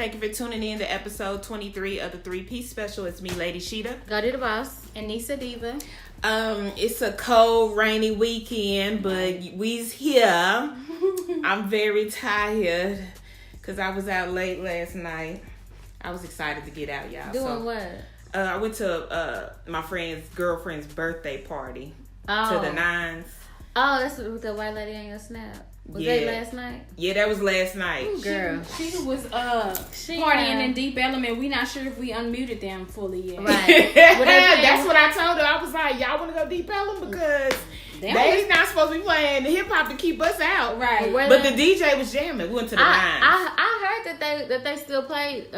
Thank you for tuning in to episode 23 of the 3-Piece Special. It's me, Lady Sheeta. Go to the boss. And Nisa Diva. It's a cold, rainy weekend, but we's here. I'm very tired because I was out late last night. I was excited to get out, y'all. Doing what? I went to my girlfriend's birthday party to the Nines. Oh, that's with the white lady on your snap. Was that last night? Yeah, that was last night. Ooh, girl. She was partying in Deep Element. We not sure if we unmuted them fully yet. Right. That's what I told her. I was like, y'all want to go Deep Element? Because they not supposed to be playing the hip-hop to keep us out. Right. But the DJ was jamming. We went to the Nines. I heard that they still played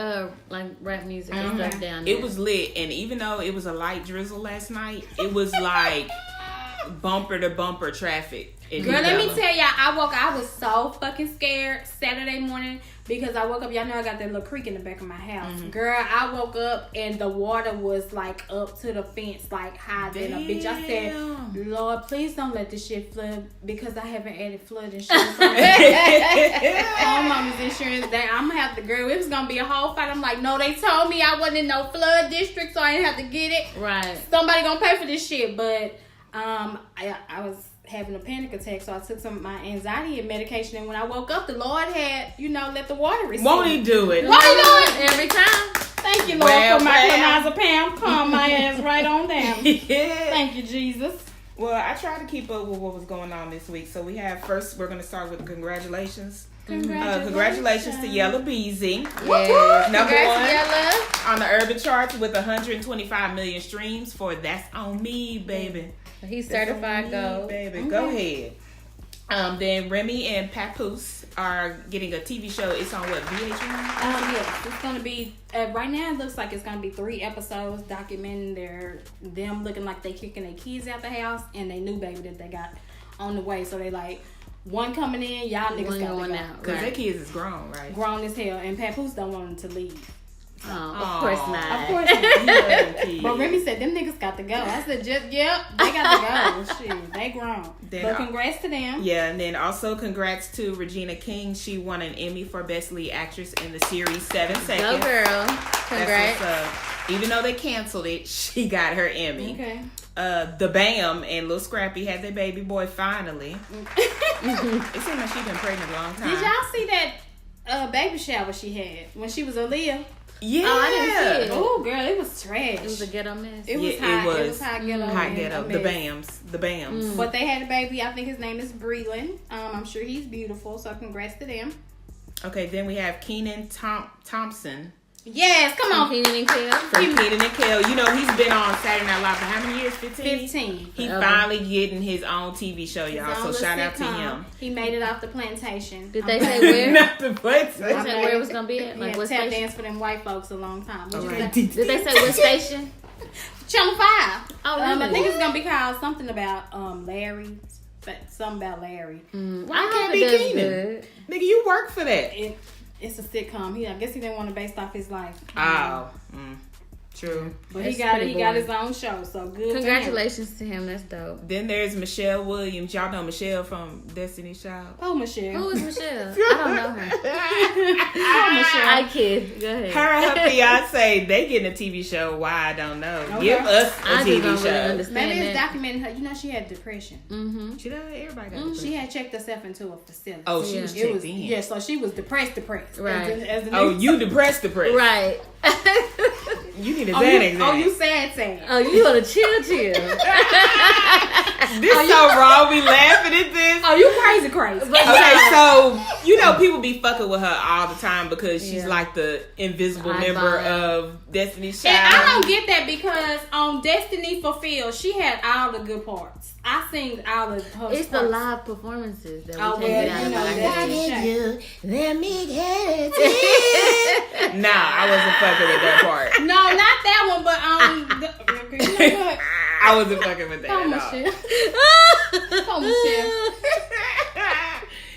like rap music and stuff down there. It was lit. And even though it was a light drizzle last night, it was like bumper to bumper traffic. Girl, let me tell y'all, I was so fucking scared Saturday morning because I woke up. Y'all know I got that little creek in the back of my house. Mm-hmm. Girl, I woke up and the water was like up to the fence, like higher than a bitch. I said, Lord, please don't let this shit flood because I haven't added flood insurance on homeowners insurance. I'm gonna have to, girl, it was gonna be a whole fight. I'm like, no, they told me I wasn't in no flood district, so I didn't have to get it. Right. Somebody gonna pay for this shit, but I was having a panic attack, so I took some of my anxiety medication, and when I woke up, the Lord had, let the water receive. Won't he do it? Won't he do it? Every time. Thank you, Lord, for my clonazepam. Calm my ass right on down. Thank you, Jesus. Well, I tried to keep up with what was going on this week, so we're going to start with congratulations. Congratulations to Yella Beezy. Yeah. Number one on the urban charts with 125 million streams for That's On Me, baby. He's certified gold. Baby. Okay. Go ahead. Then Remy and Papoose are getting a TV show. It's on what, VH1? Yes. It's going to be, right now it looks like it's going to be 3 episodes documenting them looking like they kicking their kids out the house and their new baby that they got on the way. So they like, one coming in, y'all niggas got to go. Because their kids is grown, right? Grown as hell. And Papoose don't want them to leave. Of course not. Of course not. But Remy said, them niggas got to go. I said, yep, they got to go. Shit, they grown. But congrats to them. Yeah, and then also congrats to Regina King. She won an Emmy for Best Lead Actress in the series 7 Seconds. Go girl. Congrats. Even though they canceled it, she got her Emmy. Okay. The Bam and Lil Scrappy had their baby boy finally. It seemed like she's been pregnant a long time. Did y'all see that baby shower she had when she was Aaliyah? Yeah. Oh, I didn't see it. Oh, girl, it was trash. It was a ghetto mess. It was hot. It was hot ghetto. Hot ghetto. The Bams. But they had a baby. I think his name is Breland. I'm sure he's beautiful. So congrats to them. Okay, then we have Kenan Thompson. Yes, come on. Kenan and Kel. Kenan and Kel. He's been on Saturday Night Live for how many years? 15? 15. He finally getting his own TV show, y'all. So shout out to him. He made it off the plantation. Did they say where? Not the plantation. Did they say where it was going to be at? Like, what tap dance for them white folks a long time. Did they say what station? Channel 5. Oh, really? I think it's going to be called something about Larry. Something about Larry. Why can't be Kenan? Nigga, you work for that. It's a sitcom. I guess he didn't want to base off his life. Oh, true. But he got his own show, so good. Congratulations to him. That's dope. Then there's Michelle Williams. Y'all know Michelle from Destiny's Child. Oh, Michelle. Who is Michelle? I don't know her. Oh, Michelle. I kid. Go ahead. Her and her fiance, they getting a TV show. Why, I don't know. Okay. Give us a TV show. Really understand maybe it's documenting her. She had depression. Mm-hmm. She does. Everybody got depression. She had checked herself into a facility. Oh, she was checked in. Yeah, so she was depressed. Right. You depressed. Right. You need a Xanax. You sad. Oh, you want to chill. This so wrong. We laughing at this. Oh, you crazy. Okay, so people be fucking with her all the time because she's like the invisible member of Destiny's Child. And I don't get that because on Destiny Fulfilled, she had all the good parts. I sing all the parts. It's the live performances that we can't get out of. Let me get it. Nah, I wasn't fucking with that part. No, not that one, but I wasn't fucking with that at all. Michelle.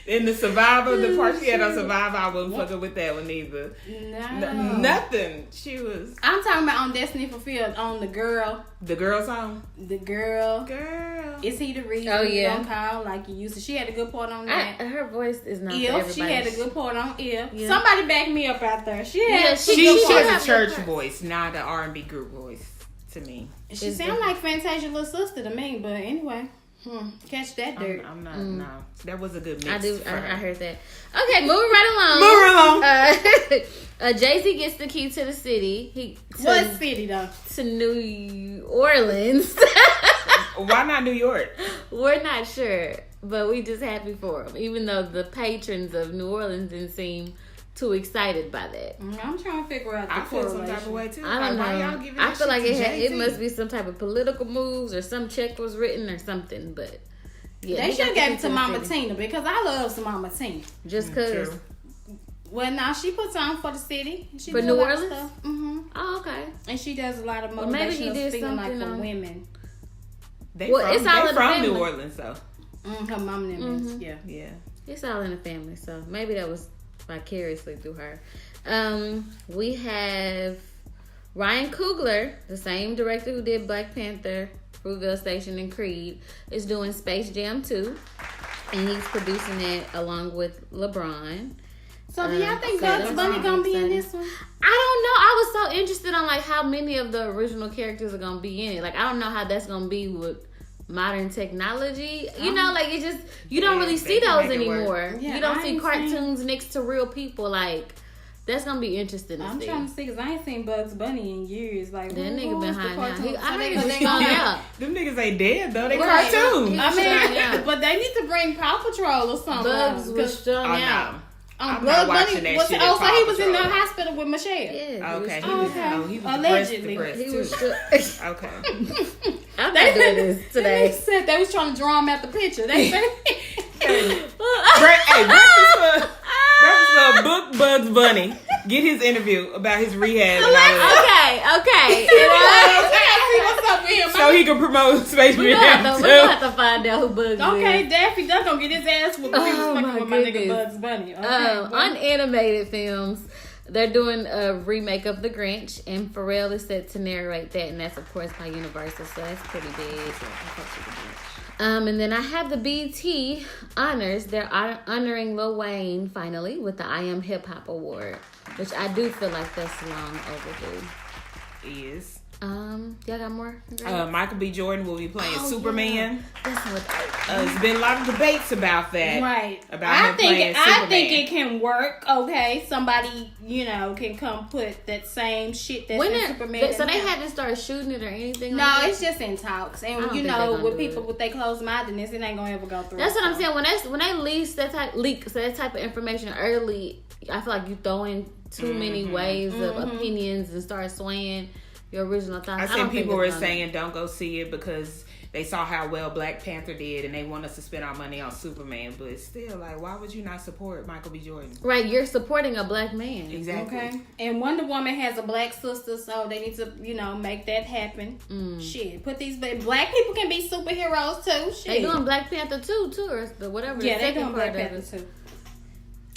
In the Survivor, the part she had on Survivor, I wasn't fucking with that one either. No. Nothing. She was. I'm talking about on Destiny Fulfilled, on the girl. The girl song? The girl. Girl. Is he the reason you don't call like you used to? She had a good part on that. Her voice is not for If everybody. she had a good part on If. Yeah. Somebody back me up out there. She has a church voice, not an R&B group voice to me. She sound like Fantasia's little sister to me, but anyway. Catch that dirt. I'm not. No, that was a good mix. I do. I heard that. Okay, moving right along. Jay-Z gets the key to the city. What city though? To New Orleans. Why not New York? We're not sure, but we just happy for him. Even though the patrons of New Orleans didn't seem too excited by that. I'm trying to figure out the I feel some type of way too. I don't know. Why y'all giving I feel like it Jay-Z? must be some type of political moves or some check was written or something. But yeah, they should have gave it to Mama Tina because I love some Mama Tina. Just because. Well, now she puts on for the city. She for New Orleans. Mm-hmm. Oh, okay. And she does a lot of motivational maybe he did speaking like something for women. They from New Orleans though. Her mom and them is, yeah. It's all in the family, so maybe that was vicariously through her. We have Ryan Coogler, the same director who did Black Panther, Fruitvale Station, and Creed, is doing Space Jam 2, and he's producing it along with LeBron. So do y'all think Bugs Bunny gonna be in this one? I don't know. I was so interested on like how many of the original characters are gonna be in it. Like I don't know how that's gonna be with modern technology. You know, like it just you don't really see those anymore. Yeah, you don't see cartoons next to real people. Like that's gonna be interesting to see. I'm trying to see because I ain't seen Bugs Bunny in years. Like that nigga been high now. I heard they he's gone out. Them niggas ain't dead though. They cartoons. I mean, but they need to bring Paw Patrol or something. Bugs was strung out. I'm not watching that shit. So he was in the hospital with Michelle. Yeah. Okay. He was allegedly. He was okay. I'm not doing this today. They said they was trying to draw him out the picture. They said, breakfast for Book Bugs Bunny. Get his interview about his rehab. Okay. So he can promote Space Jam. We're gonna have to find out who Bugs is. Okay, Daffy Duck gonna get his ass whooped. Oh my with my nigga Bugs Bunny. Unanimated films. They're doing a remake of The Grinch, and Pharrell is set to narrate that, and that's of course by Universal, so that's pretty big. And then I have the BET honors. They're honoring Lil Wayne finally with the I Am Hip Hop Award, which I do feel like that's long overdue. Is. Y'all got more? Michael B. Jordan will be playing Superman. That's what there's been a lot of debates about that. Right. About him playing Superman. I think it can work. Okay, somebody can come put that same shit that's in Superman. So they haven't started shooting it or anything. No, it's just in talks, and with people with their closed-mindedness, it ain't gonna ever go through. That's what I'm saying. When they leak that type of information early, I feel like you throw in too many waves of opinions and start swaying your original thoughts. I seen people were saying don't go see it because they saw how well Black Panther did and they want us to spend our money on Superman. But still, like, why would you not support Michael B. Jordan? Right, you're supporting a black man. Exactly. Okay. And Wonder Woman has a black sister, so they need to, make that happen. Shit, put these black people can be superheroes too. Shit. They doing Black Panther 2 too, or whatever. Yeah, they doing Black Panther 2.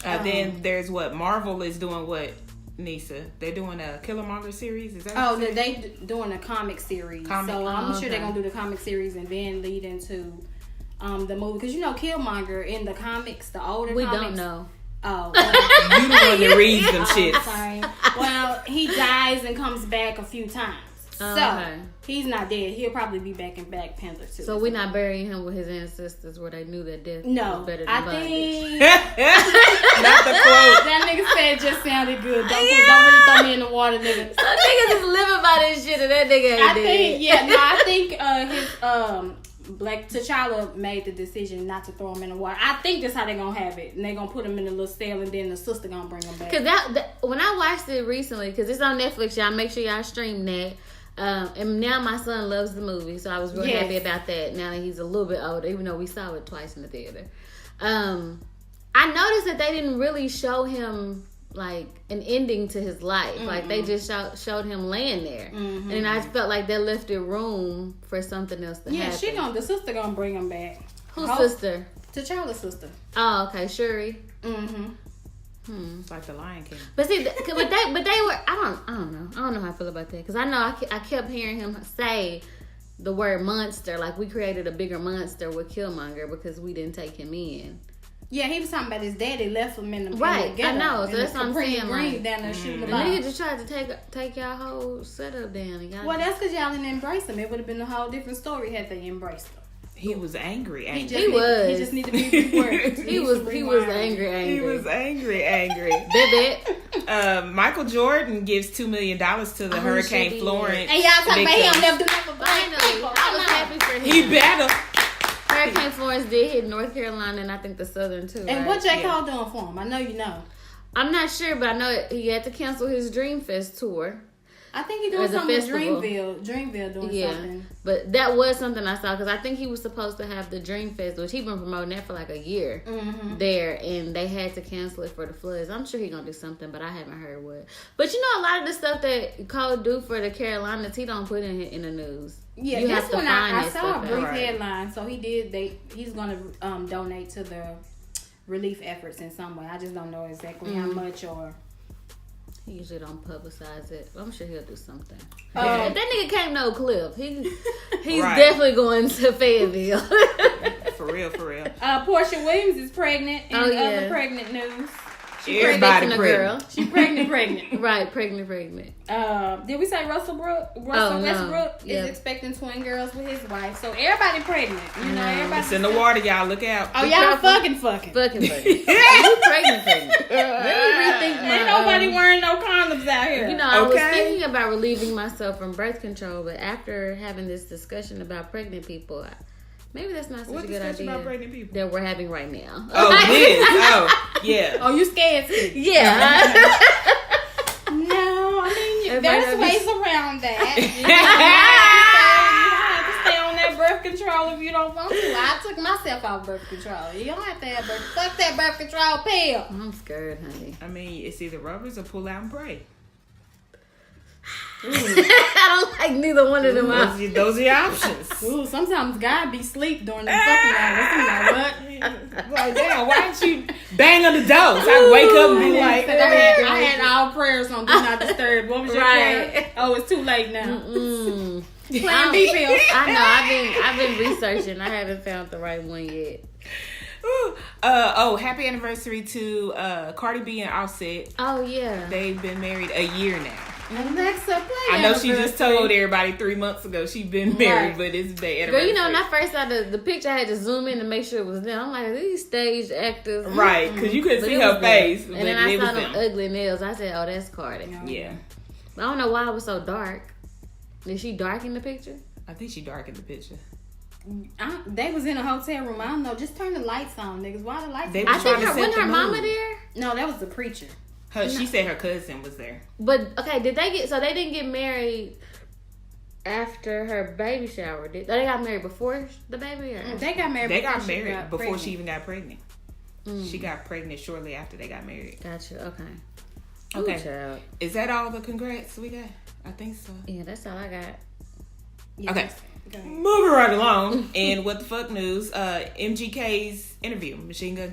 Then there's Marvel is doing what? Nisa, they're doing a Killmonger series. Is that? They doing a comic series. So I'm sure they're gonna do the comic series and then lead into the movie because Killmonger in the comics, the older we comics, don't know. Oh, you the one that reads them shits. Sorry. Well, he dies and comes back a few times. So he's not dead. He'll probably be back in Black Panther too. So we're not burying him with his ancestors where they knew that death was better than bondage. Think not the quote. That nigga said it just sounded good. Don't really throw me in the water, nigga. So niggas is living by this shit and that nigga ain't dead. I think his Black T'Challa made the decision not to throw him in the water. I think that's how they're gonna have it. And they're gonna put him in a little cell and then the sister gonna bring him back. Cause that when I watched it recently, cause it's on Netflix, y'all make sure y'all stream that. And now my son loves the movie, so I was really happy about that. Now that he's a little bit older, even though we saw it twice in the theater. I noticed that they didn't really show him like an ending to his life. Mm-hmm. Like they just showed him laying there, and I felt like that left room for something else to happen. Yeah, the sister gonna bring him back. Whose sister? T'Challa's sister. Oh, okay, Shuri. It's like the Lion King. But see, but they were. I don't know. I don't know how I feel about that because I know I kept hearing him say the word monster. Like we created a bigger monster with Killmonger because we didn't take him in. Yeah, he was talking about his daddy left him in the right. Ghetto, I know, so that's what I'm saying. Green down there shooting the The ball. nigga just tried to take y'all whole setup down. And well, that's because y'all didn't embrace him. It would have been a whole different story had they embraced him. He was angry. He just needed to be reworded. He was angry. He was angry. Baby. Michael Jordan gives $2 million to the Hurricane Florence. And y'all talking about him never do nothing for black Finally, people. I was happy for him. He better. Hurricane Florence did hit North Carolina and I think the Southern too. And right? what J. Cole doing for him? I know you know. I'm not sure, but I know he had to cancel his Dream Fest tour. I think he's doing something with Dreamville doing something. But that was something I saw because I think he was supposed to have the Dream Fest, which he's been promoting that for like a year there, and they had to cancel it for the floods. I'm sure he's gonna do something, but I haven't heard what. But you know, a lot of the stuff that Cole do for the Carolinas, he don't put in the news. Yeah, you that's when I saw a brief out. headline. So he's gonna donate to the relief efforts in some way. I just don't know exactly how much or. He usually don't publicize it. I'm sure he'll do something. If that nigga can't know Cliff, he's definitely going to Fayetteville. For real. Portia Williams is pregnant. And other pregnant news. Everybody pregnant. She pregnant. Right, pregnant. Did we say Russell Westbrook is expecting twin girls with his wife? So everybody pregnant. You know, everybody. It's in the water, y'all. Look out. Oh, y'all fucking. You pregnant. Really rethink Ain't nobody wearing no condoms out here. You know, I was thinking about relieving myself from birth control, but after having this discussion about pregnant people, maybe that's not such a good idea. About pregnant people? That we're having right now. Yeah. Oh, you scared? Yeah. No, I mean, there's ways around that. You don't have to stay on that birth control if you don't want to. I took myself off birth control. You don't have to have fuck that birth control pill. I'm scared, honey. I mean, it's either rubbers or pull out and pray. I don't like neither one of them. Those are your options. Ooh, sometimes God be asleep during the fucking hours. I'm like, what? Like, damn, why don't you bang on the door? So I wake up and be like, I had all prayers on Do Not Disturb. What was your prayer? Oh, it's too late now. Plan B pills. I know. I've been researching. I haven't found the right one yet. Happy anniversary to Cardi B and Offset. Oh yeah, they've been married a year now. Alexa, play. I know she just told everybody 3 months ago she'd been married, but it's their anniversary. Girl, you know, when I first saw the picture, I had to zoom in to make sure it was them. I'm like, these stage actors, right? Because you couldn't see her face. And then I saw them ugly nails. I said, "Oh, that's Cardi." Yeah. But I don't know why it was so dark. Is she dark in the picture? I think she dark in the picture. They was in a hotel room. I don't know. Just turn the lights on, niggas. Why the lights? I think wasn't her mama there? No, that was the preacher. She said her cousin was there. But okay, did they get? So they didn't get married after her baby shower. They got married before the baby? Or? They got married. They got married before she even got pregnant. She got pregnant shortly after they got married. Gotcha. Okay. Okay. Child. Is that all the congrats we got? I think so. Yeah, that's all I got. Yeah, okay. Moving right along. And what the fuck news? MGK's interview, Machine Gun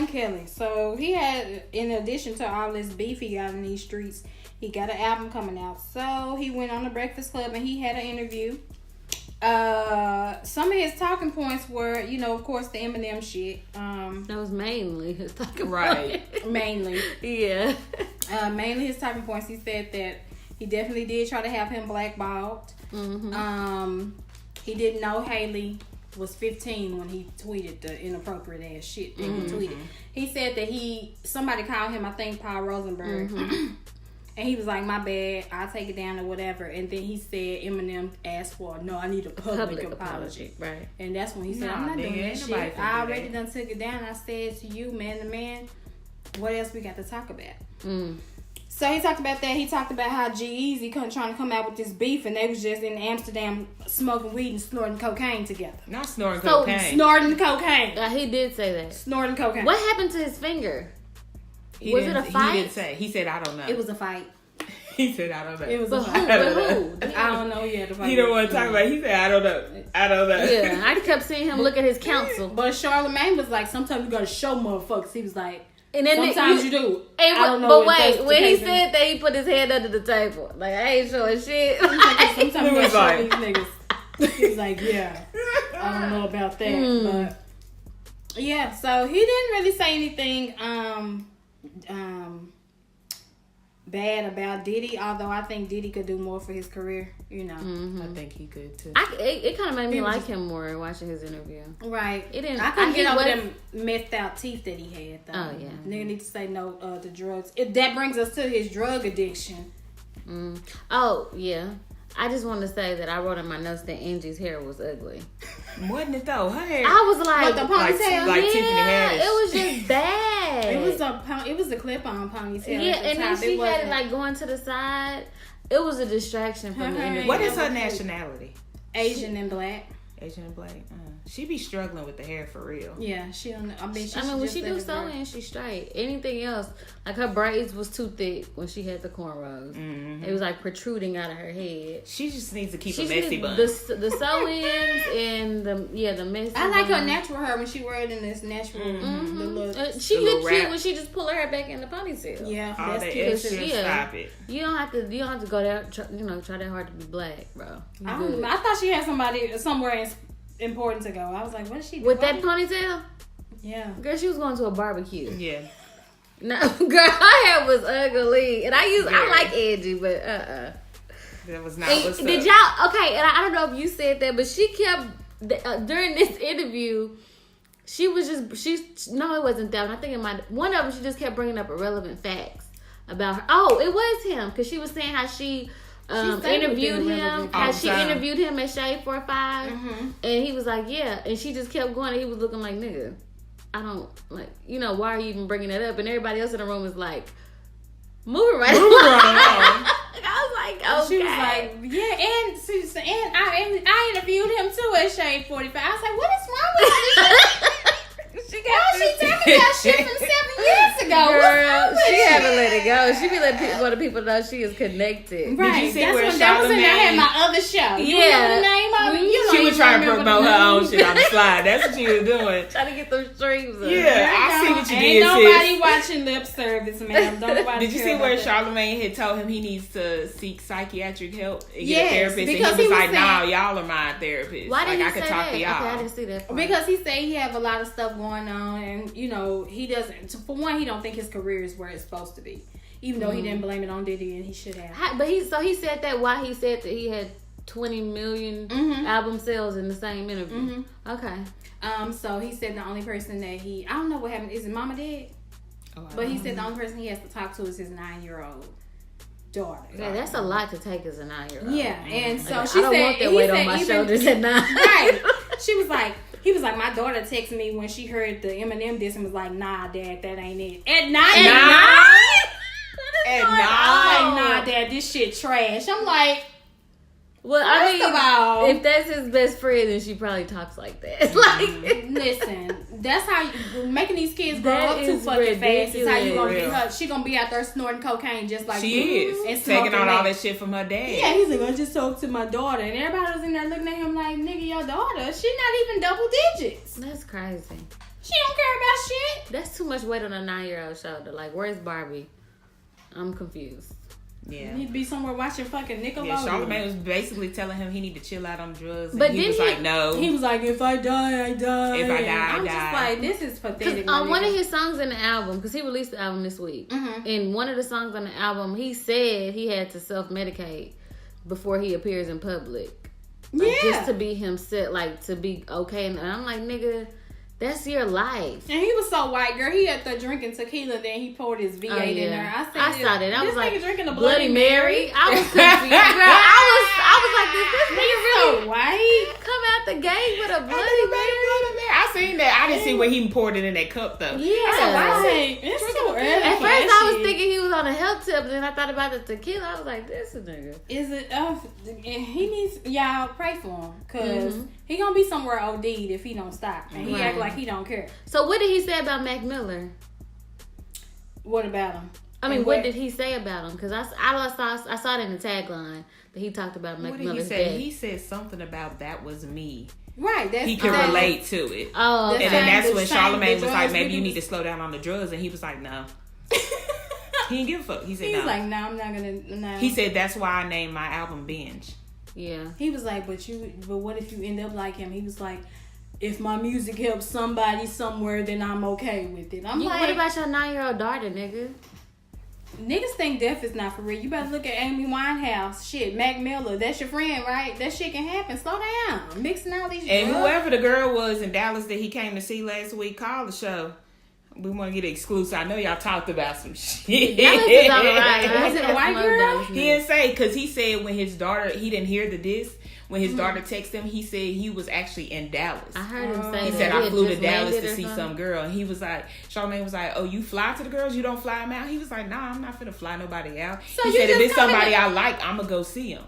Kelly. So he had, in addition to all this beef he got in these streets, he got an album coming out. So he went on the Breakfast Club and he had an interview. Some of his talking points were, you know, of course, the Eminem shit. That was mainly his talking points. Mainly. Yeah. Mainly his talking points. He said that he definitely did try to have him blackballed. He didn't know Haley was 15 when he tweeted the inappropriate ass shit that he tweeted. He said that somebody called him, I think Paul Rosenberg, and he was like, my bad, I'll take it down or whatever. And then he said Eminem asked for, no, I need a public apology. Right. And that's when he said, I'm not doing that shit. I already done took it down. I said to you, man to man, what else we got to talk about? So he talked about that. He talked about how G-Eazy trying to come out with this beef, and they was just in Amsterdam smoking weed and snorting cocaine together. Not snorting cocaine. Snorting cocaine. He did say that. Snorting cocaine. What happened to his finger? Was it a fight? He didn't say. He said, I don't know. It was a fight. He said, I don't know. It was a fight. But who? I I don't know yet. He don't want to talk about it. He said, I don't know. Yeah, I kept seeing him look at his counsel. But Charlamagne was like, sometimes you gotta show motherfuckers. He was like, and then sometimes you do. I don't know. But wait, when he said that, he put his hand under the table. Like, I ain't showing shit. Sometimes you gotta show these niggas. He was like, yeah, I don't know about that. But yeah, so he didn't really say anything bad about Diddy, although I think Diddy could do more for his career, you know. I think he could too. It kind of made me like him more watching his interview. Right. It didn't. I couldn't get over them methed out teeth that he had, though. Oh, yeah. Nigga need to say no to drugs. That brings us to his drug addiction. Oh, yeah. I just want to say that I wrote in my notes that Angie's hair was ugly. Wasn't it though? Her hair. I was like, what, the ponytail? Like Tiffany Haddish. It was just bad. It was a clip-on ponytail. Yeah, and then she had it like going to the side. It was a distraction from the interview. What is her nationality? Asian and black. Asian and black. She be struggling with the hair for real. Yeah, she don't know. I mean, when she do sewing, she's straight. Anything else, like her braids was too thick when she had the cornrows. It was like protruding out of her head. She just needs to keep a messy bun. The sew-ins and the messy. I like her natural hair when she wear it in this natural. She look cute when she just pull her hair back in the ponytail. Yeah, all that's that cute. extra. Stop it. You don't have to go there. Try that hard to be black, bro. I thought she had somebody somewhere important to go. I was like, what is she doing? With that ponytail? Yeah. Girl, she was going to a barbecue. Yeah. No, girl, her hair was ugly. And I like Angie, but That was not what's up. Did y'all, okay, and I don't know if you said that, but she kept, during this interview, no, it wasn't that one. I think one of them, she just kept bringing up irrelevant facts about her. Oh, it was him, because she was saying how she interviewed him. She interviewed him at Shade 45, and he was like, "Yeah," and she just kept going. And he was looking like, "Nigga, I don't like, why are you even bringing that up?" And everybody else in the room was like, "Moving right along." I was like, "Okay." She was like, "Yeah," and I interviewed him too at Shade 45. I was like, "What is wrong with her?" She talking about shit from 7 years ago. Girl, she haven't let it go. She be letting people know she is connected. Right. Did you see where that was when I had my other show. You know the name of it? She was trying to promote her own shit on the slide. That's what she was doing. Trying to get those streams up. Yeah, I see what you did, Ain't nobody watching lip service, ma'am. Did you see where Charlamagne had told him he needs to seek psychiatric help and get a therapist? Because and he was like, "Nah, y'all are my therapist. Why did he I can say talk that? to y'all." Okay, I didn't see that part. Because he said he have a lot of stuff going on, and he doesn't. For one, he don't think his career is where it's supposed to be, even though he didn't blame it on Diddy, and he should have. But he said that while he said that he had 20 million album sales in the same interview. Okay. So he said the only person that I don't know what happened. Is it Mama dead? But he said the only person he has to talk to is his 9-year-old daughter. Yeah, that's a lot to take as a 9-year-old. Yeah, and so like, she I don't said, want that weight on my shoulders at 9. Right. He was like, my daughter texted me when she heard the Eminem diss and was like, "Nah, Dad, that ain't it." At 9? At 9? I'm like, "Nah, Dad, this shit trash." I'm like, well, first of all, if that's his best friend, then she probably talks like that. Like, listen, that's how you making these kids grow up too fucking ridiculous. fast. Is how you gonna get her. She gonna be out there snorting cocaine just like she is, and taking on all that shit from her dad. Yeah, he's like, "I just talked to my daughter," and everybody was in there looking at him like, "Nigga, your daughter, she not even double digits. That's crazy. She don't care about shit." That's too much weight on a 9-year-old shoulder. Like, where's Barbie? I'm confused. Yeah, you need to be somewhere watching fucking Nickelodeon. Yeah, Charlamagne was basically telling him he need to chill out on drugs, but he was like, "No." He was like, "If I die, I die. If I die, I I'm die." just like, this is pathetic. On one of his songs in the album, because he released the album this week, in one of the songs on the album, he said he had to self-medicate before he appears in public. Like, just to be himself, like, to be okay. And I'm like, nigga, that's your life. And he was so white, girl. He had to drinking tequila, then he poured his V8 in there. I saw that. I was like, drinking a Bloody Mary. I was confused, girl. I was like, this nigga really white? Come out the gate with a Bloody Mary? I seen that. I didn't see where he poured it in that cup though. Yeah. It's so early. At first, I was thinking he was on a health tip, but then I thought about the tequila. I was like, this nigga. Is it? He needs y'all pray for him, cause he gonna be somewhere OD'd if he don't stop, and he act like he don't care. So what did he say about Mac Miller? What about him? I mean, what did he say about him? Because I saw it in the tagline that he talked about Mac Miller's death. He said something about that was me. Right. He could relate to it. Oh, okay. And then that's when Charlamagne was like, maybe you need to slow down on the drugs. And he was like, no. He didn't give a fuck. He said, He's like, no, I'm not going to. No. He said, that's why I named my album Binge. Yeah. He was like, but what if you end up like him? He was like, if my music helps somebody somewhere, then I'm okay with it. I'm like, what about your 9-year-old daughter, nigga? Niggas think death is not for real. You better look at Amy Winehouse. Shit, Mac Miller. That's your friend, right? That shit can happen. Slow down. Mixing all these And drugs. whoever the girl was in Dallas that he came to see last week, called the show. We want to get it exclusive. I know y'all talked about some shit. Dallas is all right. Was it a white girl? He didn't say, because he said when his daughter, he didn't hear the diss. When his daughter texted him, he said he was actually in Dallas. I heard him say He that. said, I flew to just Dallas landed to or see something. some girl. And he was like, Charlamagne was like, oh, you fly to the girls? You don't fly them out? He was like, nah, I'm not finna fly nobody out. So he you said, if just it's somebody I like, I'm going to go see him.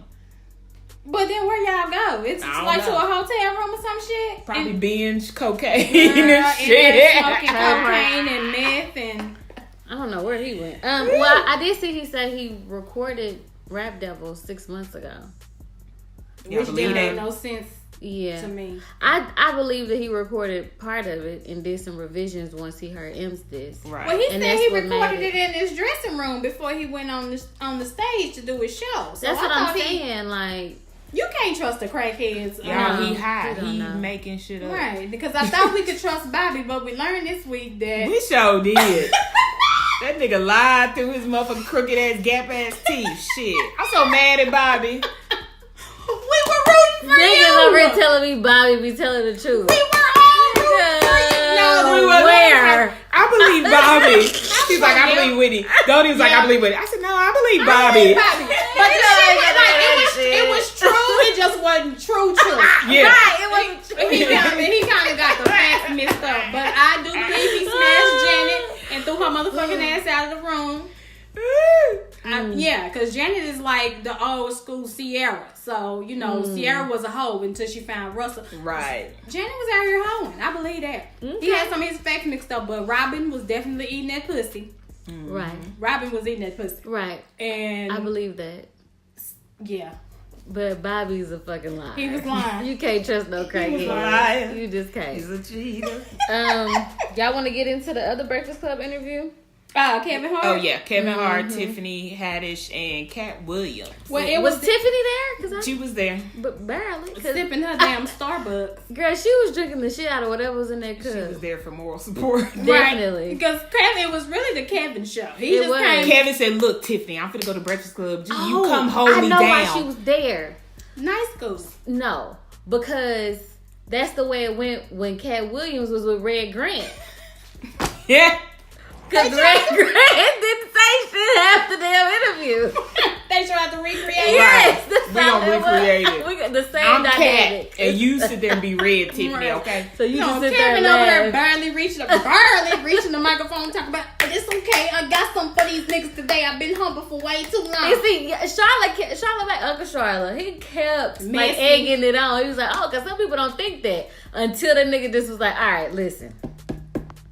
But then where y'all go? It's like to a hotel room or some shit? Probably binge cocaine and and shit. smoking cocaine and meth and... I don't know where he went. Well, I did see he said he recorded Rap Devil 6 months ago. Which didn't make no sense to me. I believe that he recorded part of it and did some revisions once he heard M's diss. Right. Well, he said he recorded it in his dressing room before he went on the stage to do his show. So that's what I'm saying. Like, you can't trust the crackheads. Y'all, he high. He making shit up. Right. Because I thought we could trust Bobby, but we learned this week that... We sure did. That nigga lied through his motherfucking crooked ass, gap ass teeth. Shit. I'm so mad at Bobby. We were rooting for niggas you. over here telling me Bobby be telling the truth. We were all rooting for you. No, we were where? I believe Bobby. She's like, I believe Whitney. Donnie was like, I believe Whitney. I said, no, I believe Bobby. But the shit was like, it was true. It just wasn't true. Yeah. Right. It wasn't true. He kind of got the facts mixed up. But I do believe he smashed Janet and threw her motherfucking ass out of the room. Yeah, because Janet is like the old school Sierra. So, you know, Sierra was a hoe until she found Russell. Right. Janet was out here hoeing. I believe that. He had some of his facts mixed up, but Robin was definitely eating that pussy. Right. Robin was eating that pussy. Right. And I believe that. Yeah. But Bobby's a fucking liar. He was lying. You can't trust no crackhead. lying. You just can't. He's a cheater. Y'all want to get into the other Breakfast Club interview? Kevin Hart. Oh yeah, Kevin Hart, Tiffany Haddish, and Cat Williams. Well, it was Tiffany there? Cause she was there, but barely. Sipping her damn Starbucks. Girl, she was drinking the shit out of whatever was in that cup. She was there for moral support. Definitely. Right. Because Kevin, it was really the Kevin show. He just came. Kevin said, "Look, Tiffany, I'm finna go to Breakfast Club. Just, you come hold me down." I know why she was there. Nice goose. No, because that's the way it went when Cat Williams was with Red Grant. Yeah. Because Red Grant didn't say shit after the interview. They tried to recreate it. Yes, we gonna recreate it. We got the same I'm dynamic. Cat, and you sit there and be Red, Tiffany. Okay. So you just sit Kevin there over there and barely reaching the microphone, talking about it's okay. I got something for these niggas today. I've been humble for way too long. You see, Charlotte, like Uncle Charlotte, he kept like egging it on. He was like, oh, because some people don't think that until the nigga just was like, all right, listen.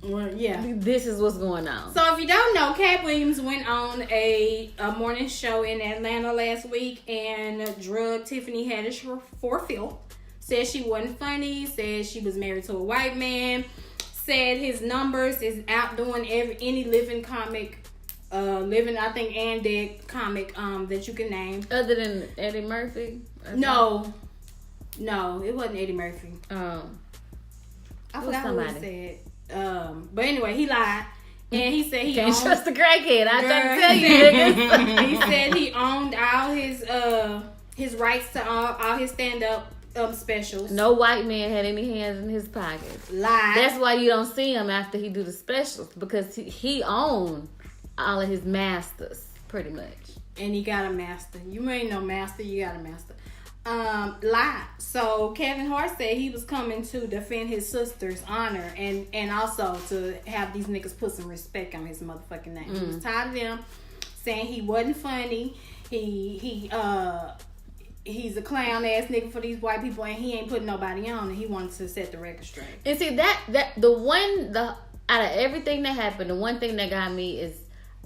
Well, yeah. This is what's going on. So if you don't know, Cat Williams went on a morning show in Atlanta last week and drugged Tiffany Haddish for filth. Said she wasn't funny. Said she was married to a white man. Said his numbers is outdoing any living comic, I think, and dead comic that you can name. Other than Eddie Murphy? No, it wasn't Eddie Murphy. I forgot who he said. But anyway, he lied. And he said he can't trust the crackhead. I tried to tell you, niggas. He said he owned all his rights to all his stand-up specials. No white man had any hands in his pockets. Lied. That's why you don't see him after he do the specials, because he owned all of his masters, pretty much. And he got a master. You ain't no master, you got a master. Lied. So Kevin Hart said he was coming to defend his sister's honor and also to have these niggas put some respect on his motherfucking name. He was tired of them saying he wasn't funny. He's a clown ass nigga for these white people, and he ain't putting nobody on, and he wanted to set the record straight. And see that out of everything that happened, the one thing that got me is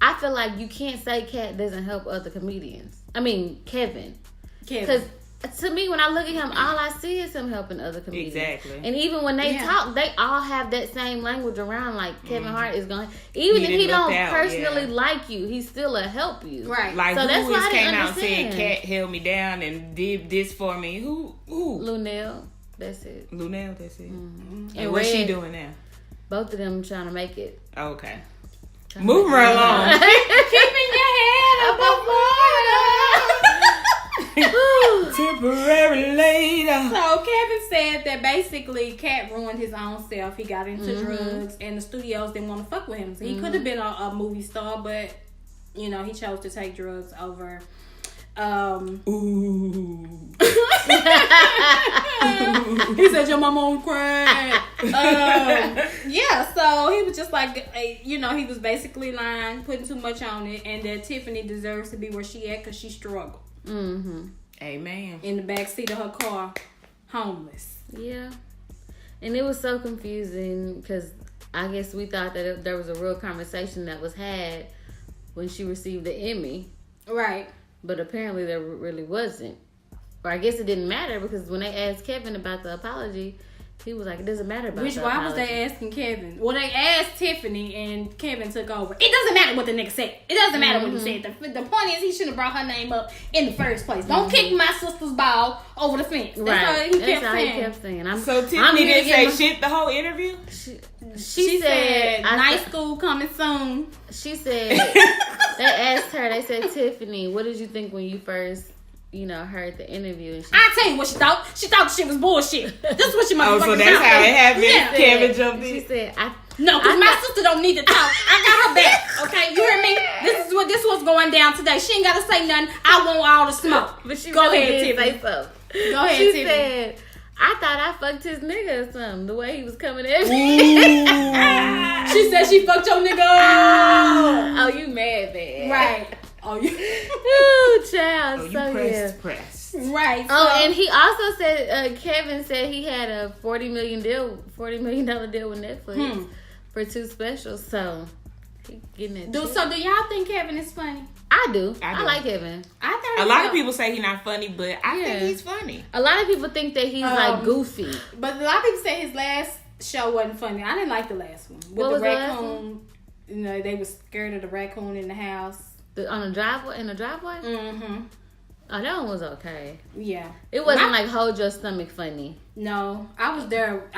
I feel like you can't say Cat doesn't help other comedians. I mean, Kevin. Because to me, when I look at him, all I see is him helping other comedians. Exactly. And even when they talk, they all have that same language around. Like Kevin Hart is going, even if he don't personally like you, he still will help you. Right. Like, so who that's why came out and said Cat held me down and did this for me? Who? Lunel. That's it. Lunel, that's it. Mm-hmm. And what's she doing now? Both of them trying to make it. Okay. Moving right along. Keeping your head above water. Temporary later. So Kevin said that basically Cat ruined his own self. He got into drugs, and the studios didn't want to fuck with him. So he could have been a movie star, but he chose to take drugs over. Ooh. He said your mama on crack. Yeah, so he was just like, he was basically lying, putting too much on it, and that Tiffany deserves to be where she at because she struggled. Mm-hmm. Amen. In the back seat of her car, homeless. Yeah, and it was so confusing because I guess we thought that there was a real conversation that was had when she received the Emmy, right? But apparently there really wasn't. Or I guess it didn't matter because when they asked Kevin about the apology, he was like, it doesn't matter about the apology. Why was they asking Kevin? Well, they asked Tiffany and Kevin took over. It doesn't matter what the nigga said. It doesn't matter what he said. The point is he shouldn't have brought her name up in the first place. Don't kick my sister's ball over the fence. That's all he kept saying. So Tiffany didn't say shit the whole interview? She said, night school coming soon. She said, they asked her, they said, Tiffany, what did you think when you first, heard the interview? And I'll tell you what she thought. She thought the shit was bullshit. This is what she motherfucking so that's how it happened. Yeah. Kevin jumped in. She said, no, because my sister don't need to talk. I got her back. Okay, you hear me? This is what's going down today. She ain't got to say nothing. I want all the smoke. But she Go really ahead, did Tiffany. say something. Go ahead, she Tiffany. said, I thought I fucked his nigga or something. The way he was coming at me. She said she fucked your nigga. Oh, you mad, man. Right. Oh, you. Ooh, child. Oh, so you pressed. Right. Oh, and he also said, Kevin said he had a $40 million deal with Netflix for 2 specials. So he getting it. So do y'all think Kevin is funny? I do. I like Kevin. I thought a lot of people say he's not funny, but I think he's funny. A lot of people think that he's like goofy, but a lot of people say his last show wasn't funny. I didn't like the last one with the raccoon. They were scared of the raccoon in the house. On the driveway? In the driveway? Mm-hmm. Oh, that one was okay. Yeah. It wasn't like hold your stomach funny. No. I was there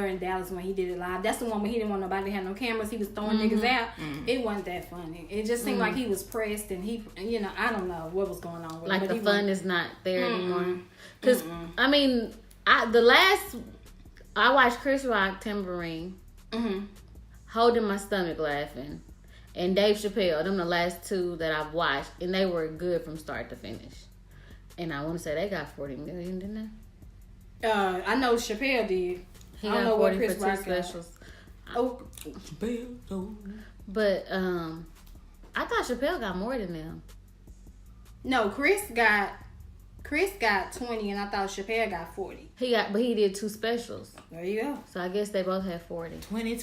in Dallas when he did it live. That's the one where he didn't want nobody to have no cameras. He was throwing niggas out. It wasn't that funny. It just seemed like he was pressed and he, I don't know what was going on with him. Like the fun is not there anymore. Because, I mean, I watched Chris Rock, Tambourine, holding my stomach laughing. And Dave Chappelle, them the last 2 that I've watched, and they were good from start to finish. And I want to say they got $40 million, didn't they? I know Chappelle did. He I don't got know 40 what Chris for 2 Rock specials. Oh, but I thought Chappelle got more than them. No, Chris got 20, and I thought Chappelle got 40. But he did 2 specials. There you go. So I guess they both had 40. 20.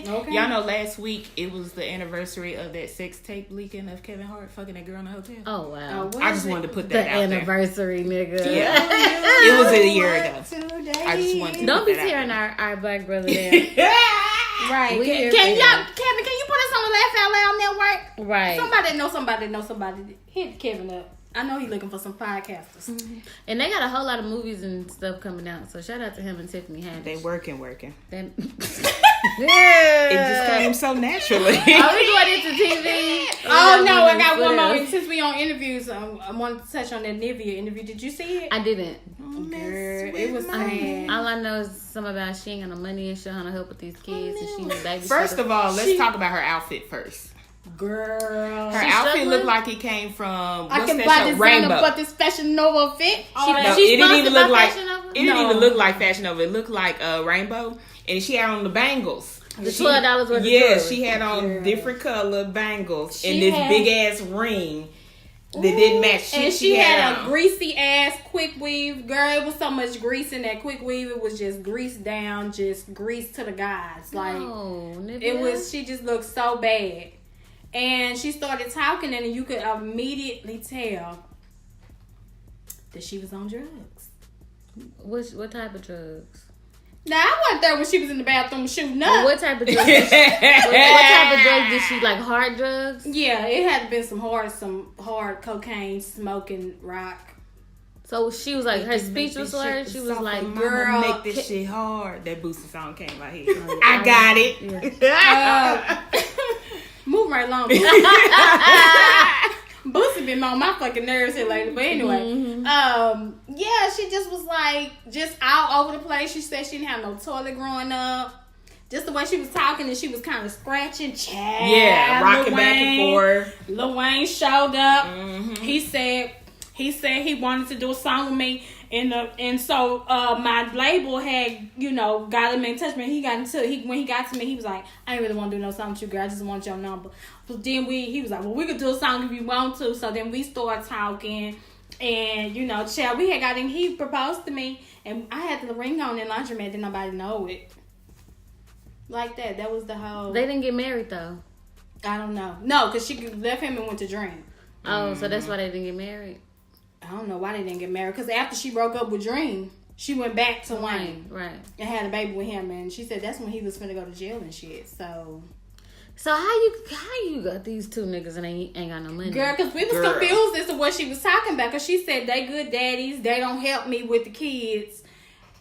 Okay. Y'all know last week it was the anniversary of that sex tape leaking of Kevin Hart fucking that girl in the hotel. Oh wow! I just wanted to put The that out anniversary, nigga. there. Yeah, it was a year ago. Today. I just wanted to Don't put be that out tearing there. our black brother down. Right. We here Can for y'all, you. Kevin? Can you put us on the Laugh Out Loud Network? Right. Somebody know somebody. Hit Kevin up. I know he's looking for some podcasters. And they got a whole lot of movies and stuff coming out. So shout out to him and Tiffany Haddish. They working. Then, It just came so naturally. Are we going into TV? Oh no, I got What one more. else? Since we on interviews, I wanted to touch on that Nivea interview. Did you see it? I didn't. Girl, it was sad. All I know is something about she ain't got no money and she don't help with these kids and she need baby. First of all, let's talk about her outfit first. Girl, Her outfit looked like it came from I what's can that buy show? this Rainbow. but this Fashion Nova fit. No, She's it didn't even sponsored look by like Fashion Nova? it didn't even look like Fashion Nova. It looked like Rainbow, and she had on the bangles. The $12 worth of Yeah, jewelry. she had on different color bangles and She this had- big ass ring that didn't match shit. And she had on. a greasy ass quick weave. Girl, it was so much grease in that quick weave. It was just grease down, just grease to the guys. Like No, it was. She just looked so bad. And she started talking, and you could immediately tell that she was on drugs. What type of drugs? Now, I wasn't there when she was in the bathroom shooting up. Well, what type of drugs? What type of drugs did she like? Hard drugs? Yeah, it had been some hard cocaine, smoking, rock. So she was like, her speech was slurred. She was like, "Girl, make this shit hard." That Boosie song came out here. I got it. Yeah. Move right along. Boosie been on my fucking nerves here lately. But anyway, yeah, she just was like, just all over the place. She said she didn't have no toilet growing up. Just the way she was talking, and she was kind of scratching. Yeah, rocking back and forth. Lil Wayne showed up. He said he wanted to do a song with me, and so my label had got him in touch with me. When he got to me, he was like, "I ain't really want to do no song with you, girl. I just want your number." But then he was like, "Well, we could do a song if you want to." So then we started talking, and child, we had got in. He proposed to me, and I had the ring on in laundromat. Didn't nobody know it. Like that. That was the whole. They didn't get married though. I don't know. No, because she left him and went to Dream. Oh, so that's why they didn't get married. I don't know why they didn't get married. Because after she broke up with Dream, she went back to Wayne. Right. And had a baby with him. And she said that's when he was finna go to jail and shit. So how you got these two niggas and ain't got no money? Girl, because we was confused as to what she was talking about. Because she said they good daddies. They don't help me with the kids.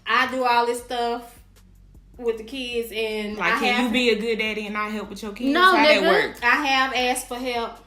I do all this stuff with the kids. And like, can you be a good daddy and not help with your kids? No, how nigga. that work? I have asked for help.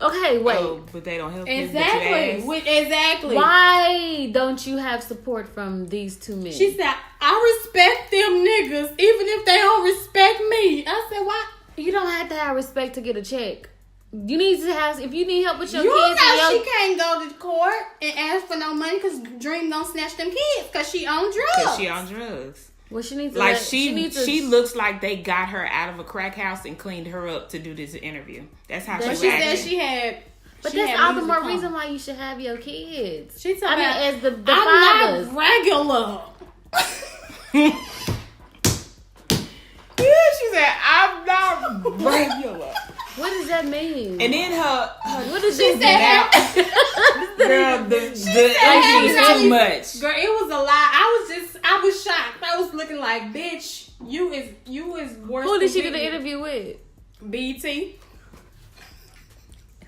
Okay, wait. Oh, but they don't help you. Exactly. Why don't you have support from these two men? She said, I respect them niggas, even if they don't respect me. I said, why? You don't have to have respect to get a check. You need to have, if you need help with your kids. You know she can't go to court and ask for no money because Dream don't snatch them kids because she on drugs. Well, she needs to like she looks like they got her out of a crack house and cleaned her up to do this interview. That's how she said she had. But that's all the more reason why you should have your kids. She's talking about as the I'm fathers. not regular. Yeah, she said I'm not regular. What does that mean? And then her what does she say? Girl, the too much. Girl, it was a lie. I was shocked. I was looking like, bitch, you is worse. Who did she do the interview with? BT.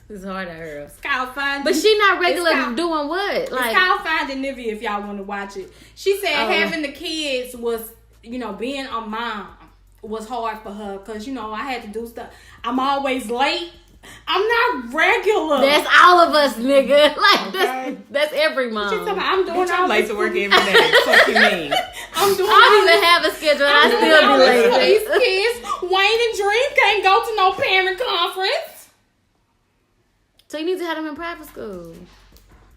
It's hard to her. It's called Finding. But she not regular doing what? Like, it's called Finding Nivea if y'all want to watch it. She said having the kids was, being a mom was hard for her because, I had to do stuff. I'm always late. I'm not regular. That's all of us, nigga. Like, that's every mom. She's talking about, I'm doing all late to work every day. What you mean? I'm doing I don't even have a schedule and I still be late. For these kids, Wayne and Dream can't go to no parent conference. So you need to have them in private school.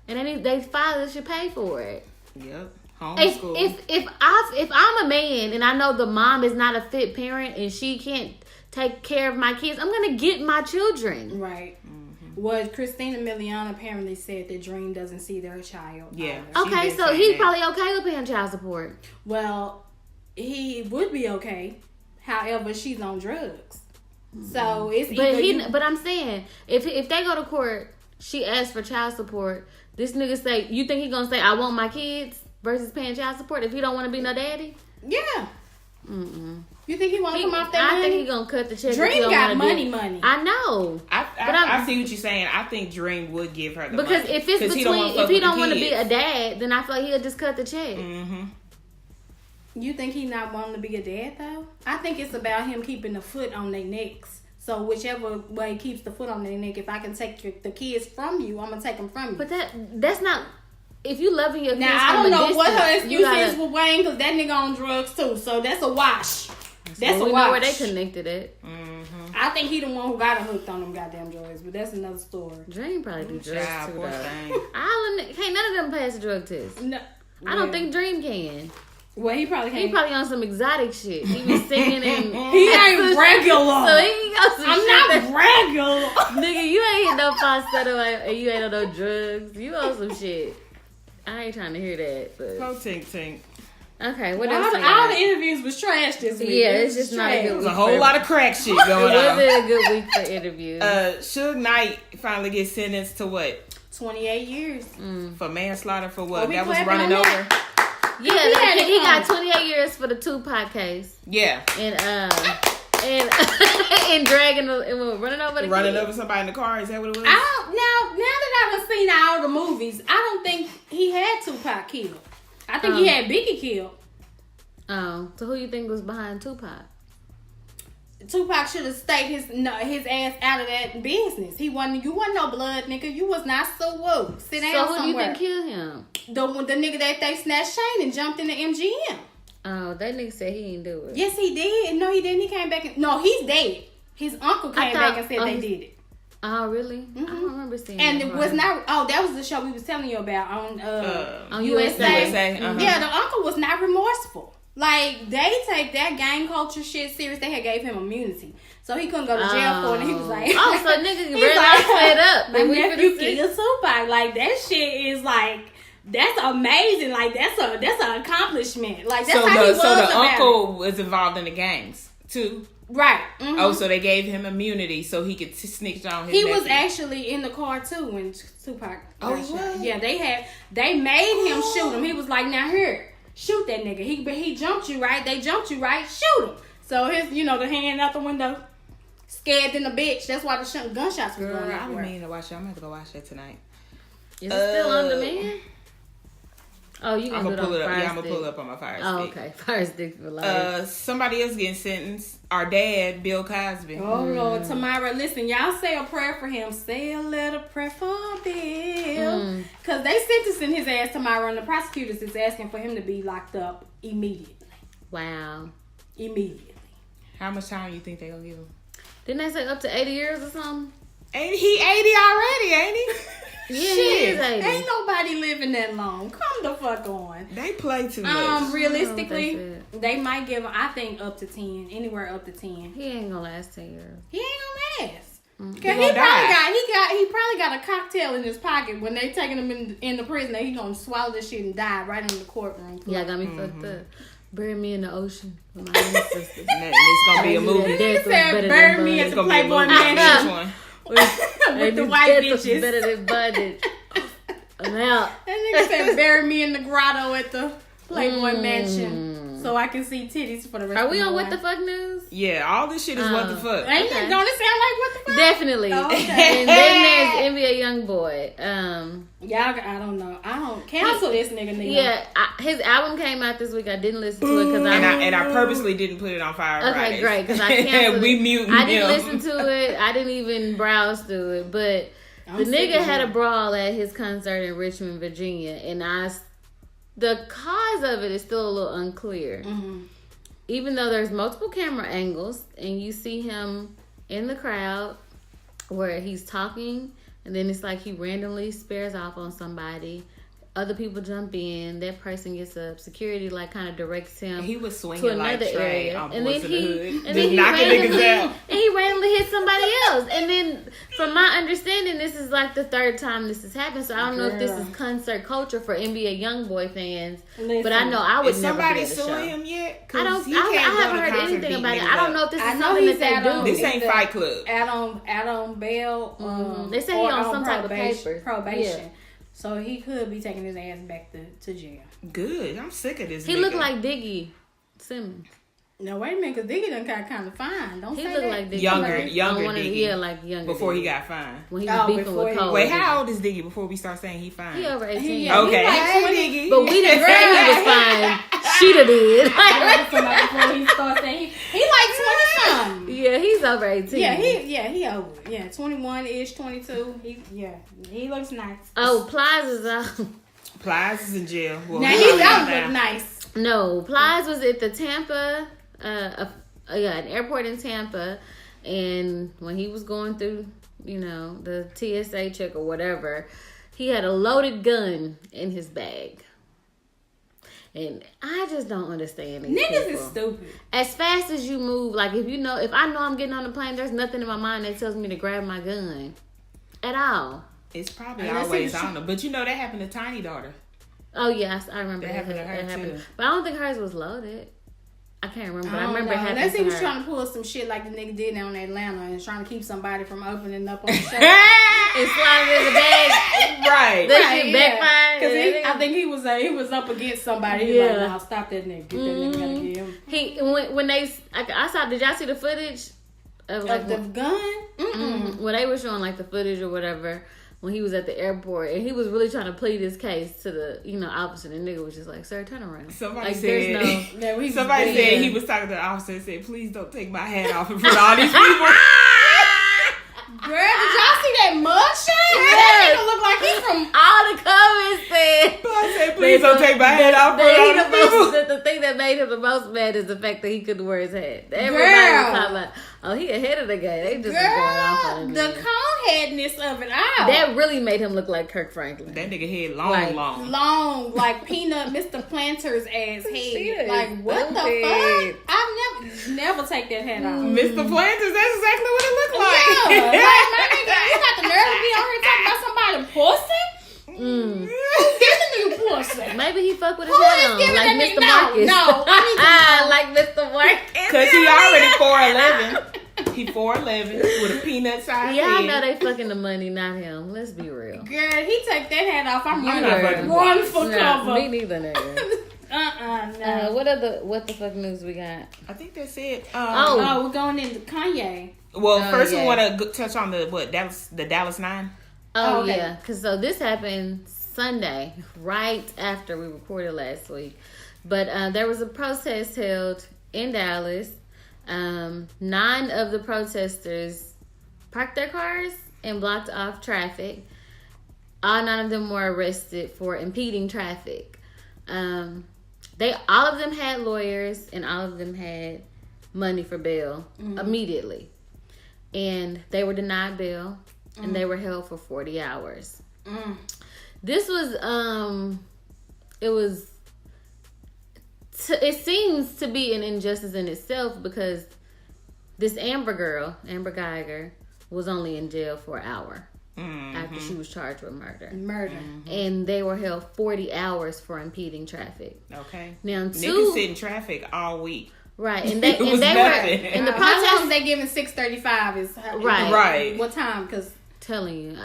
And they fathers should pay for it. Yep. Homeschool. If I'm a man and I know the mom is not a fit parent and she can't take care of my kids, I'm gonna get my children. Right. Mm-hmm. Well, Christina Milian apparently said that Dream doesn't see their child. Yeah. Okay, so he's probably okay with paying child support. Well, he would be okay. However, she's on drugs. So it's but I'm saying if they go to court, she asks for child support. This nigga say, you think he gonna say I want my kids versus paying child support if he don't want to be no daddy? Yeah. Mm-mm. You think he want to come off that money? I think he gonna cut the check. Dream got money. I know. I see what you're saying. I think Dream would give her the because money. If it's if he don't want to be a dad, then I feel like he'll just cut the check. Mm-hmm. You think he not wanting to be a dad though? I think it's about him keeping the foot on their necks. So whichever way keeps the foot on their neck, if I can take the kids from you, I'm gonna take them from you. But that's not. If you loving your kids, now I don't know what her excuse is with Wayne because that nigga on drugs too. So that's a wash. That's a wash. Know where they connected at. Mm-hmm. I think he the one who got her hooked on them goddamn drugs, but that's another story. Dream probably do drugs too. Can't none of them pass the drug test. No, I don't think Dream can. Well, he probably can't. He probably on some exotic shit. He was singing and he ain't regular. So he got some I'm shit not regular. Nigga, you ain't hit no falsetto and you ain't on no drugs. You on some shit. I ain't trying to hear that. But Go tink. Okay, what else? All the interviews was trash this week. Yeah, it's just not a good week. It was a whole lot of crack shit going on. It wasn't a good week for interviews. Suge Knight finally gets sentenced to what? 28 years. For manslaughter for what? Oh, That was running over? Yeah, he got 28 years for the Tupac case. Yeah. And dragging running over somebody in the car. Is that what it was? Now that I've seen all the movies, I don't think he had Tupac killed. I think he had Biggie killed. Oh, so who you think was behind Tupac? Tupac should have stayed his ass out of that business. You wasn't no blood nigga. You was not so woke. Sit down somewhere. So who you think killed him? The nigga that they snatched chain and jumped in the MGM. Oh, that nigga said he didn't do it. Yes, he did. No, he didn't. He came back. No, he's dead. His uncle came back and said they did it. Oh, really? I don't remember seeing and that. And it was not. Oh, that was the show we was telling you about on USA. Yeah, the uncle was not remorseful. Like, they take that gang culture shit serious. They had gave him immunity. So he couldn't go to jail for it. And he was like... Oh, so niggas really fed up. My nephew killed Tupac. Like, that shit is like... That's amazing. Like, that's an accomplishment. Like, that's how he was. So the uncle was involved in the gangs, too? Right. Mm-hmm. Oh, so they gave him immunity so he could snitch on his He nephew. was actually in the car, too, when Tupac got shot. Was? Yeah, they made him shoot him. He was like, now here... Shoot that nigga. He jumped you, right? They jumped you, right? Shoot him. So his, the hand out the window, scared than a bitch. That's why the gunshots was going out. I've been meaning to watch that. I'm going to have to go watch that tonight. Is it still on demand? Oh, you can pull it up. Yeah, I'm going to pull it up on my Fire Stick. Oh, okay. Fire Stick for life. Somebody else getting sentenced. Our dad, Bill Cosby. Oh, Lord. Tamara, listen, y'all say a prayer for him. Say a little prayer for Bill. Because they sentencing his ass tomorrow, and the prosecutors is asking for him to be locked up immediately. Wow. Immediately. How much time you think they going to give him? Didn't they say up to 80 years or something? He 80 already, ain't he? Yeah, he is 80. Ain't nobody living that long. Come the fuck on. They play too much. Realistically, they might give him, I think, up to 10. Anywhere up to 10. He ain't gonna last 10 years. He ain't gonna last. He probably got a cocktail in his pocket when they taking him in the prison. He gonna swallow this shit and die right in the courtroom. Yeah, got me fucked up. Bury me in the ocean with my ancestors. And it's gonna be a movie. He said, bury me at the Playboy Mansion. With the white bitches. Better than bondage. I'm out. That nigga said, bury me in the grotto at the Playboy Mansion so I can see titties for the rest of my life. Are we on What the Fuck News? Yeah, all this shit is what the fuck. Don't it sound like What the Fuck? Definitely. Okay. And then there's NBA Youngboy. Y'all, I don't know. I don't cancel this nigga. Yeah, his album came out this week. I didn't listen to it because I purposely didn't put it on Fire. Okay, Fridays. great, because I canceled we it. muted I didn't him. listen to it. I didn't even browse through it. But the nigga had a brawl at his concert in Richmond, Virginia, and the cause of it is still a little unclear. Mm-hmm. Even though there's multiple camera angles, and you see him in the crowd where he's talking, and then it's like he randomly spares off on somebody. Other people jump in. That person gets up. Security kind of directs him. He was swinging to another area, on and then he randomly hit somebody else. And then, from my understanding, this is the third time this has happened. So I don't know if this is concert culture for NBA YoungBoy fans. But I know I would never be at a show. Somebody suing him yet? I haven't heard anything about it. I don't know if this is something that they do. This ain't Fight Club. Out on bail. They say he on some type of probation. Yeah. So he could be taking his ass back to jail. Good. I'm sick of this. He looked like Diggy Simmons. No, wait a minute, because Diggy done got kind of fine. Don't he say looked that. like Diggy. Younger Diggy. Yeah, like younger. Before Diggy. he got fined. When he was beefing with Cole. Wait, how old is Diggy before we start saying he fine? He over 18. Yeah, okay. Hey, Diggy. But we didn't say he was fine. She'da did. Before he started saying he like 20-something. Yeah, he's over 18. He over. Yeah, 21-ish, 22. He looks nice. Oh, Plies is out. Plies is in jail. Well, now he don't look nice. No, Plies was at the Tampa, an airport in Tampa, and when he was going through, the TSA check or whatever, he had a loaded gun in his bag. And I just don't understand these Niggas people. is stupid. As fast as you move, if I know I'm getting on the plane, there's nothing in my mind that tells me to grab my gun. At all. It's probably always on them. But that happened to Tiny daughter. Oh yes, I remember That happened to her too. But I don't think hers was loaded. I can't remember. But I remember it happened unless he to was her. trying to pull some shit like the nigga did down in Atlanta and trying to keep somebody from opening up on the show. And sliding in the bag. Right. That shit backfired. Because I think he was up against somebody. He was like, "No, stop that nigga. Get that nigga out of here." He when they I saw. Did y'all see the footage of like the gun? When they were showing like the footage or whatever. When he was at the airport and he was really trying to plead his case to the officer, and the nigga was just like, "Sir, turn around." Somebody like, said, somebody said he was talking to the officer and said, "Please don't take my hat off in front of all these people." Girl, did y'all see that mugshot? That nigga look like he's from all the comments said. I said, "Please don't take my hat off in front of all these people." The thing that made him the most mad is the fact that he couldn't wear his hat. Everybody was talking about, "Oh, he ahead of the game." They just was going off on him. The coneheadness of it all. That really made him look like Kirk Franklin. That nigga head long, like Peanut, Mr. Planter's ass head. Like what the Stupid. fuck? I've never take that hat off. Mr. Planters. That's exactly what it looked like. Yeah, like my nigga, you got the nerve to be on here talking about somebody pussy? Who's giving you pussy? Maybe he fuck with his hat on, like Mr. Marcus. No, I need to know. Like Mr. Marcus. Cause he already 4'11". He 4'11" with a peanut size Yeah, I head. know they fucking the money, not him. Let's be real. Girl, he take that hat off. I'm not running. fucking Run for Nah, cover. me neither, nigga. No. What the fuck news we got? I think that's it. Oh, we're going into Kanye. Well, first yeah. we want to touch on the Dallas 9. Oh, okay. yeah. Because so this happened Sunday, right after we recorded last week. But there was a protest held in Dallas. 9 of the protesters parked their cars and blocked off traffic. All 9 of them were arrested for impeding traffic. All of them had lawyers and all of them had money for bail immediately. And they were denied bail and they were held for 40 hours. This was it seems to be an injustice in itself because this Amber Geiger, was only in jail for an hour after she was charged with murder. And they were held 40 hours for impeding traffic. Okay. Now, niggas sit in traffic all week. Right, and they were in the How long protest. they giving 6:35 is Right. What time? Because Telling you,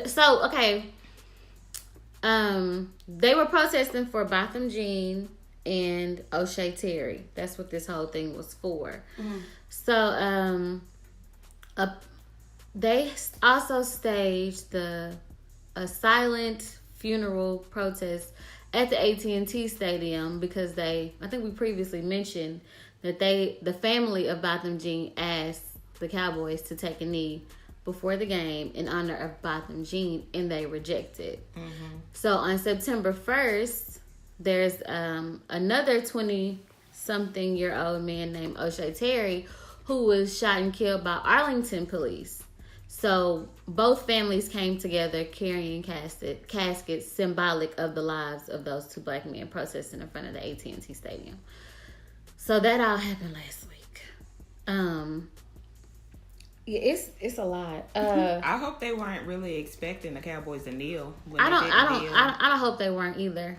so okay. They were protesting for Botham Jean and O'Shea Terry. That's what this whole thing was for. So, they also staged a silent funeral protest at the AT&T Stadium because I think we previously mentioned that the family of Botham Jean asked the Cowboys to take a knee before the game in honor of Botham Jean, and they rejected. So on September 1st, there's another 20-something-year-old man named O'Shea Terry who was shot and killed by Arlington police. So both families came together carrying caskets symbolic of the lives of those 2 black men protesting in front of the AT&T Stadium. So that all happened last week. Yeah, it's a lot. I hope they weren't really expecting the Cowboys to kneel. I don't hope they weren't either.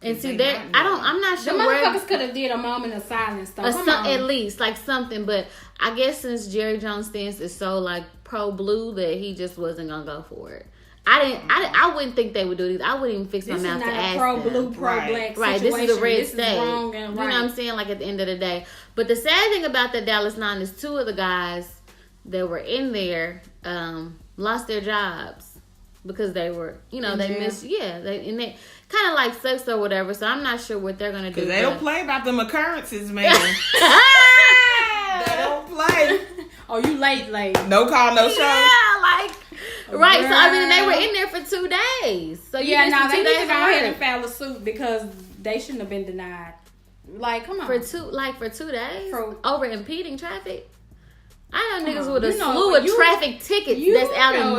And see, I'm not the sure. motherfuckers could have did a moment of silence though. At least like something, but I guess since Jerry Jones' stance is so like pro blue that he just wasn't gonna go for it. I wouldn't think they would do it either. I wouldn't even fix my mouth to ask pro them. blue, pro black. Right, this is a red state. Wrong and right. You know what I'm saying? Like at the end of the day. But the sad thing about the Dallas 9 is 2 of the guys that were in there lost their jobs because they were, they missed. Yeah, they kind of like sucks or whatever. So I'm not sure what they're gonna do. Because they don't play about them occurrences, man. They don't play. Oh, you late. No call, no show. Yeah, like right. So I mean, they were in there for 2 days. So they need to go ahead and file a suit because they shouldn't have been denied. Like, come on. For 2 days over impeding traffic. I know niggas with a slew slew of traffic tickets that's out in a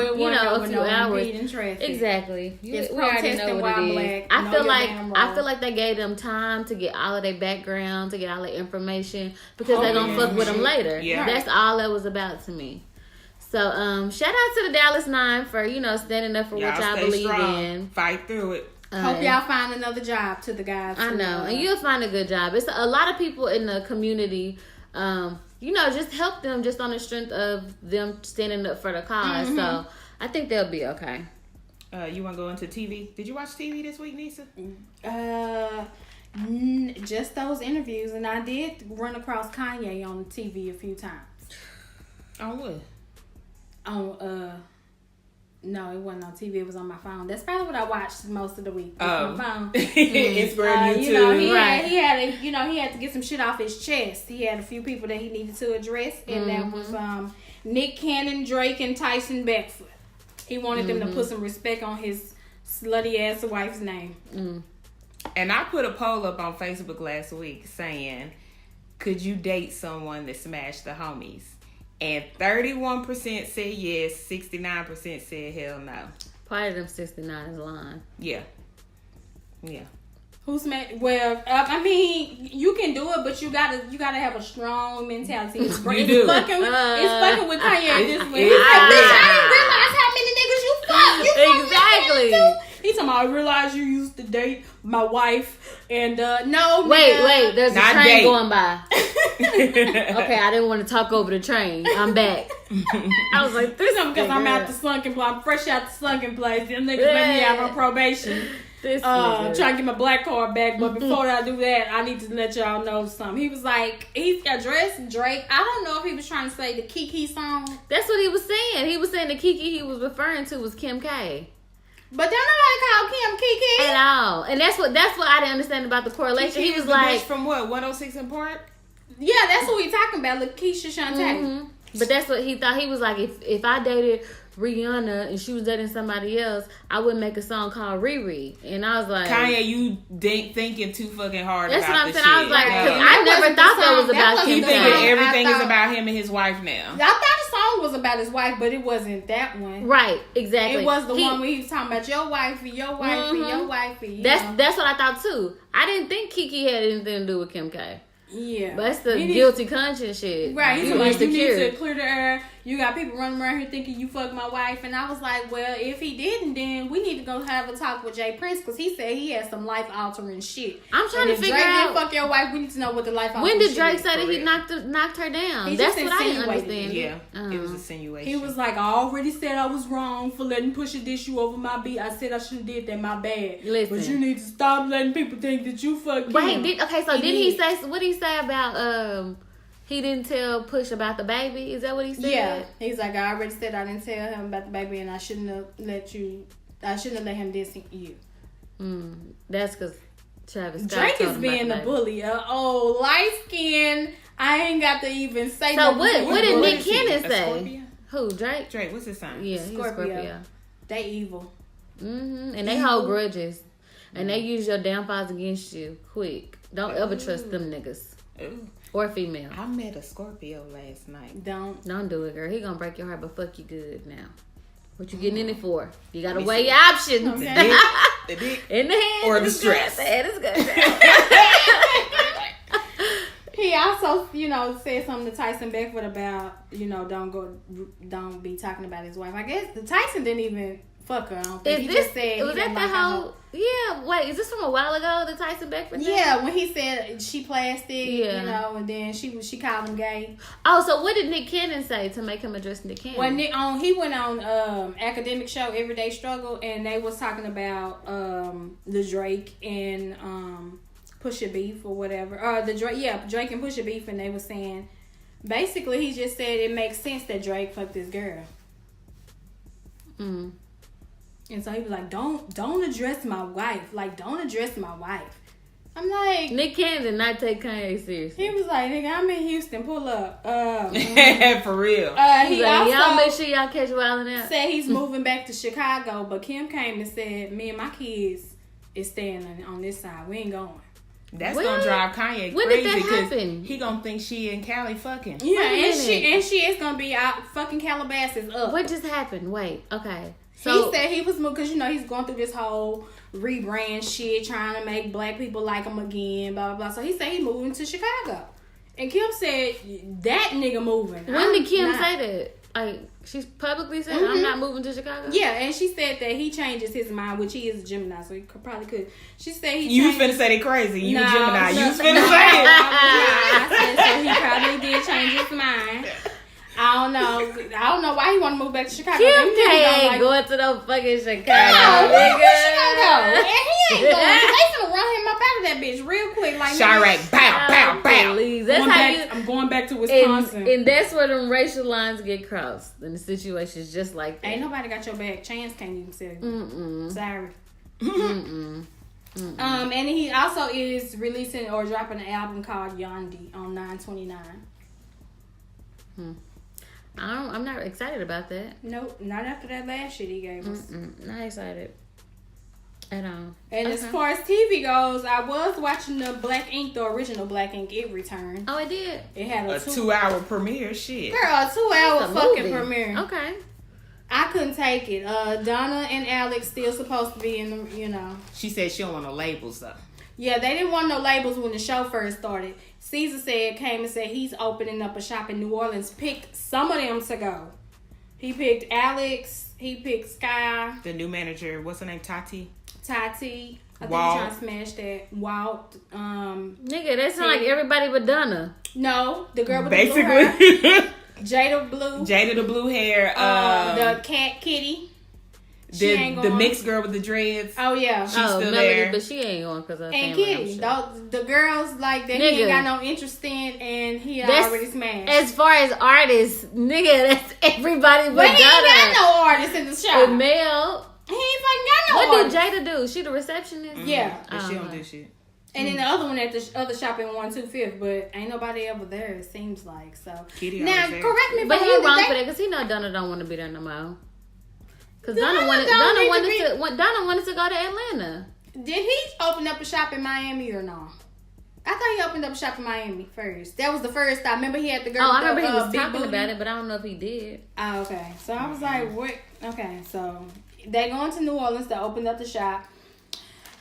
few hours. Traffic. Exactly. It's we already know what it is. black. I feel like they gave them time to get all of their background, to get all their information because they're gonna fuck with them later. Yeah. That's all that was about to me. So shout out to the Dallas 9 for standing up for what y'all believe strong. in. Fight through it. Hope y'all find another job to the guys. I know, and you'll find a good job. It's a lot of people in the community. Just help them just on the strength of them standing up for the cause. So I think they'll be okay. You want to go into TV? Did you watch TV this week, Nisa? Just those interviews, and I did run across Kanye on TV a few times. On what? No, it wasn't on TV. It was on my phone. That's probably what I watched most of the week. My phone. Instagram, YouTube. He had to get some shit off his chest. He had a few people that he needed to address, and that was Nick Cannon, Drake, and Tyson Beckford. He wanted them to put some respect on his slutty ass wife's name. And I put a poll up on Facebook last week saying, could you date someone that smashed the homies? And 31% said yes, 69% said hell no. Part of them 69 is lying. Yeah. Who's mad? Well, I mean, you can do it, but you gotta have a strong mentality. It's fucking with Kanye this week. Bitch, I didn't realize how many niggas you fuck. Exactly. He's talking about, I realized you used to date my wife, and no. Wait, there's a train going by. Okay, I didn't want to talk over the train. I'm back. I was like, this is because I'm out the sunken place. I'm fresh out the sunken place. Them niggas let me out on probation. Trying to get my black card back, but before I do that, I need to let y'all know something. He was like, he addressed Drake. I don't know if he was trying to say the Kiki song. That's what he was saying. He was saying the Kiki he was referring to was Kim K. But don't nobody call Kim Kiki at all. And that's what I didn't understand about the correlation. Kiki he was the like, bitch from what, 106 in Park? Yeah, that's what we talking about, Lakeisha Shantae. But that's what he thought. He was like, if I dated Rihanna and she was dating somebody else, I would make a song called Riri. And I was like, Kanye, you thinking too fucking hard that's about what I'm this saying. shit. I was like, because I never thought that was about Kim. You think that everything is about him and his wife now. I thought the song was about his wife, but it wasn't that one. Right, exactly. It was the one where he was talking about your wifey, your wifey. That's what I thought too. I didn't think Kiki had anything to do with Kim K. Yeah. But that's the guilty conscience shit. Right. He's like, you need to clear the air. You got people running around here thinking you fucked my wife. And I was like, well, if he didn't, then we need to go have a talk with Jay Prince, because he said he had some life-altering shit. I'm trying to figure out. If Drake out. didn't fuck your wife, we need to know what the life-altering when did Drake shit say that he knocked her down? He That's just what I didn't understand. Yeah. It was insinuation. He was like, I already said I was wrong for letting Pusha dish you over my beat. I said I shouldn't did that, my bad. Listen. But you need to stop letting people think that you fucked him. Wait, didn't he say, what did he say about, he didn't tell Push about the baby? Is that what he said? Yeah. He's like, I already said I didn't tell him about the baby, and I shouldn't have let him diss you. That's because Travis Scott Drake is being a bully. Light skin. I ain't got to even say so no. What did Nick Cannon say? Scorpio? Who, Drake? Drake, what's his sign? Yeah, he's Scorpio. They evil. And they hold grudges. And they use your downfalls against you quick. Don't ever trust them niggas. Ooh. Or female. I met a Scorpio last night. Don't do it, girl. He gonna break your heart, but fuck you good now. What you getting in it for? You gotta weigh your options. Okay. The dick. In the hand. Or the stress. The head is good. He also, said something to Tyson Beckford about, don't be talking about his wife. I guess Tyson didn't even fuck her. I don't think. Just said was that the whole? Yeah. Wait, is this from a while ago? The Tyson Beckford thing? Yeah, when he said she plastic, and then she called him gay. Oh, so what did Nick Cannon say to make him address Nick Cannon? Well, he went on academic show Everyday Struggle, and they was talking about the Drake and Pusha beef or whatever. Drake and Pusha beef, and they was saying basically he just said it makes sense that Drake fucked this girl. And so he was like, don't address my wife. Like, don't address my wife. I'm like, Nick Cannon did not take Kanye seriously. He was like, nigga, I'm in Houston, pull up. For real. He like, y'all make sure y'all catch Wildin' Out. Said he's moving back to Chicago, but Kim came and said, me and my kids is staying on this side. We ain't going. That's gonna drive Kanye when crazy. When did that happen? He gonna think she and Cali fucking. Yeah, and she is gonna be out fucking Calabasas up. What just happened? Wait, okay. So he said he was moving because he's going through this whole rebrand shit, trying to make black people like him again, blah blah blah. So he said he moving to Chicago, and Kim said that nigga moving. When did Kim say that? Like, she's publicly said, I'm not moving to Chicago? Yeah, and she said that he changes his mind, which he is a Gemini, so he probably could. She said he You finna say they crazy. You Gemini. You finna say it. I said, so he probably did change his mind. I don't know why he want to move back to Chicago. Kim K ain't going to no fucking Chicago. No, nigga. where she gonna go? And he ain't going. They finna run him up out of that bitch real quick. Like Chirac, bow, bow, bow. Please. That's how I'm going back to Wisconsin. and that's where them racial lines get crossed. And the situation's just like that. Ain't nobody got your back. Chance can't even say it. Sorry. And he also is releasing or dropping an album called Yandi on 9/29. I'm not excited about that. Nope, not after that last shit he gave us. Not excited at all. And as far as TV goes, I was watching the Black Ink, the original Black Ink. It returned. Oh, it did? It had a 2-hour premiere. Shit. Girl, a 2-hour fucking movie. premiere. Okay. I couldn't take it. Donna and Alex still supposed to be in the, She said she don't want no labels though. Yeah, they didn't want no labels when the show first started. Caesar came and said he's opening up a shop in New Orleans. Picked some of them to go. He picked Alex. He picked Sky. The new manager, what's her name? Tati. I think Walt. he's trying to smash that. Walt. Nigga, that sound like everybody but Donna. No, the girl with Basically. the blue hair. Jada the blue hair. The cat Kitty. The mixed girl with the dreads. Oh yeah, she's still Melody, there, but she ain't going because of and family. Kitty. The girls like that he ain't got no interest in, and he already smashed. As far as artists, nigga, that's everybody but he Donna. ain't got no artists in the show. With Mel. He ain't fucking got no What artists. do Jada do? She the receptionist? Yeah. But she don't do shit. And then the other one at the other shop in 125th, but ain't nobody ever there. It seems like so. Kitty now, there. correct me if But I'm he wrong. wrong for that because he know Donna don't want to be there no more. Because Donna wanted to go to Atlanta. Did he open up a shop in Miami or no? I thought he opened up a shop in Miami first. That was the first time. Remember he had the girl. Oh, I with remember the, he was big talking booty? about it, but I don't know if he did. Oh, okay. So I was like, what? Okay, so they going to New Orleans to open up the shop.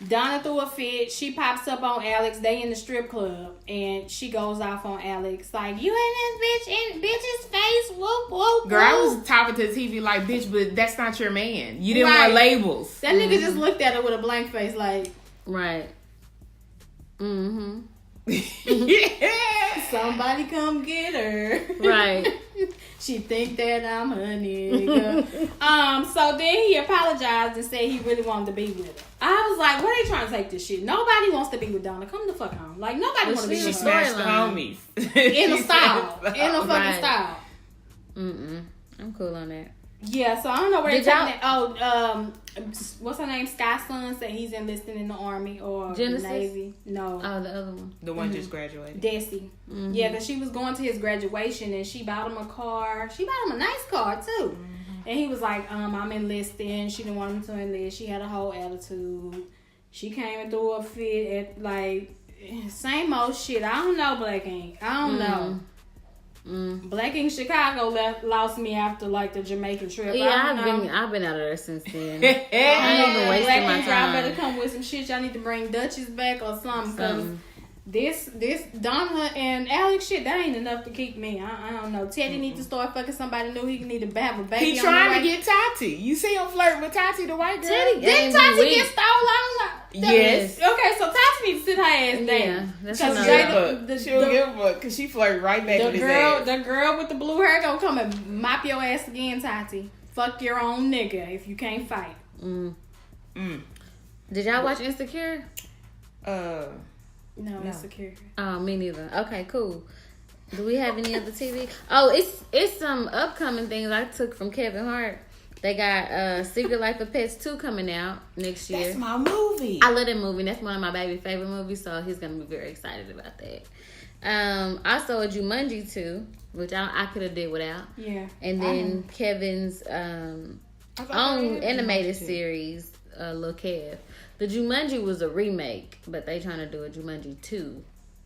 Donna threw a fit. She pops up on Alex. They in the strip club, and she goes off on Alex like, "You in this bitch's face? Whoop whoop." Girl, I whoop." was talking to the TV like, bitch, but that's not your man. You didn't want labels. That nigga just looked at her with a blank face, like, right. Mm-hmm. Yeah. somebody come get her. Right. She think that I'm her nigga. So then he apologized and said he really wanted to be with her. I was like, where they trying to take this shit? Nobody wants to be with Donna. Come the fuck on. Like, nobody wants to be She with her. smashed the homies. In a style. In a fucking Right. style. I'm cool on that. Yeah, so I don't know where Did they're taking that. Oh, what's her name? Sky Sun said he's enlisting in the Army or Genesis? the Navy. No. Oh, the other one. The one just graduated. Desi. Yeah, because she was going to his graduation and she bought him a car. She bought him a nice car too. And he was like, I'm enlisting. She didn't want him to enlist. She had a whole attitude. She came and threw a fit at like same old shit. I don't know, Black Ink. I don't know. Black Ink Chicago lost me after like the Jamaican trip. Yeah, I've been out of there since then. I ain't even Black wasting my Ink, y'all better time. come with some shit. Y'all need to bring Duchess back or something. Cause this Donna and Alex shit, that ain't enough to keep me. I don't know. Teddy need to start fucking somebody new. He need to have a baby. He trying to get Tati. You see him flirting with Tati, the white girl? Teddy Didn't Tati get stolen? I don't know. Yes. Okay, so Tati needs to sit her ass down. Yeah, that's Because another- She don't give a fuck because she flirted right back with his ass. the girl with the blue hair gonna come and mop your ass again, Tati. Fuck your own nigga if you can't fight. Did y'all watch Insecure? No, insecure. Oh, me neither. Okay, cool. Do we have any other TV? Oh, it's some upcoming things I took from Kevin Hart. They got Secret Life of Pets 2 coming out next year. That's my movie. I love that movie. That's one of my baby's favorite movies, so he's gonna be very excited about that. Also a Jumanji 2, which I could have did without. Yeah. And then Kevin's own animated series, Lil Kev. The Jumanji was a remake, but they trying to do a Jumanji 2.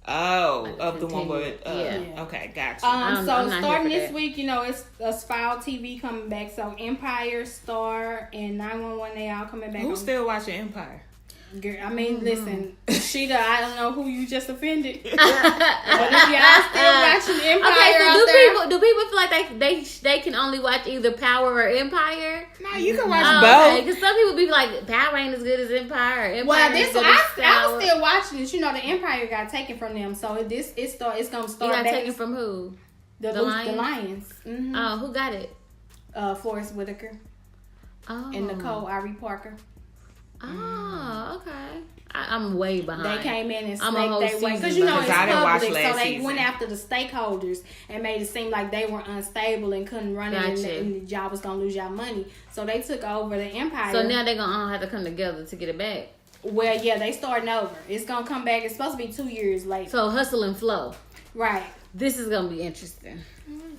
Oh, Like of the one with yeah. Okay, gotcha. So I'm not starting here for this that. week, it's a Foul TV coming back. So Empire, Star, and 911, they all coming back. Who's still watching Empire? Girl, I mean, listen, Sheeta, I don't know who you just offended. But if y'all still watching Empire, okay, so do people feel like they can only watch either Power or Empire? No, you can watch both. Because some people be like, Power ain't as good as Empire. Or Empire well, I was still watching it. You know, the Empire got taken from them, so it's gonna start. It got taken from who? The Lions. Mm-hmm. Oh, who got it? Forrest Whitaker. Oh. And Nicole Ari Parker. Oh, okay. I'm way behind. They came in and snaked their way. Because, you know, it's public, so they went after the stakeholders and made it seem like they were unstable and couldn't run it and y'all was going to lose y'all money. So they took over the Empire. So now they're going to all have to come together to get it back. Well, yeah, they starting over. It's going to come back. It's supposed to be 2 years later. So hustle and flow. Right. This is going to be interesting.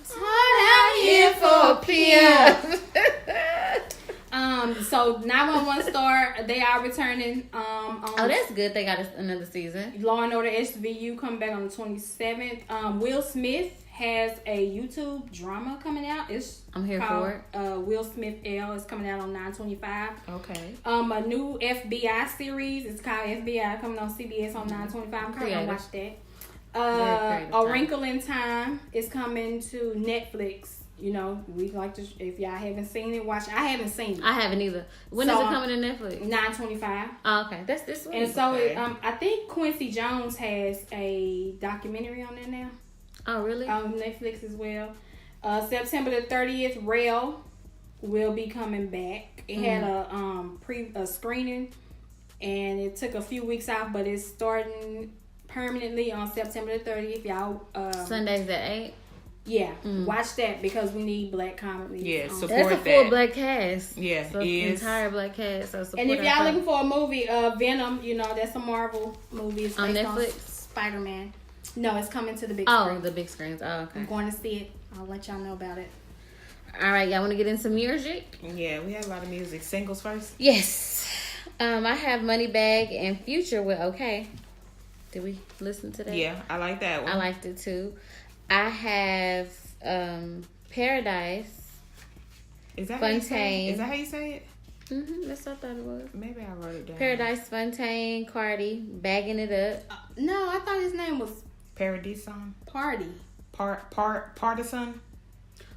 It's hard out here for PM. So 911 Star, they are returning. Oh, that's good. They got another season. Law and Order SVU coming back on the 27th. Will Smith has a YouTube drama coming out. I'm here for it. Will Smith L is coming out on 9/25. Okay. A new FBI series. It's called FBI, coming on CBS on 9/25. I'm probably gonna watch that. A Wrinkle in Time is coming to Netflix. You know, we like to. If y'all haven't seen it, watch. I haven't seen it. I haven't either. When is it coming to Netflix? 9/25. Oh, okay, that's this one. And so, I think Quincy Jones has a documentary on there now. Oh, really? On Netflix as well. September the 30th, Rail will be coming back. It had a screening, and it took a few weeks off, but it's starting permanently on September the 30th. Y'all. Sundays at 8. Yeah, watch that because we need black comedy. Yeah, support that's a full black cast. Yeah, so entire black cast. So support. And if y'all looking for a movie, Venom, you know that's a Marvel movie. It's on Netflix. Spider-Man. No, it's coming to the big screen. Oh, the big screens. Oh, okay. I'm going to see it. I'll let y'all know about it. All right, y'all want to get into music? Yeah, we have a lot of music. Singles first. Yes. I have Moneybag and Future with Okay. Did we listen to that? Yeah, I like that one. I liked it too. I have Paradise. Is that Fontaine. Is that how you say it? That's what I thought it was. Maybe I wrote it down. Paradise, Fontaine, Cardi, bagging it up. No, I thought his name was Paradise song. Party. Partisan.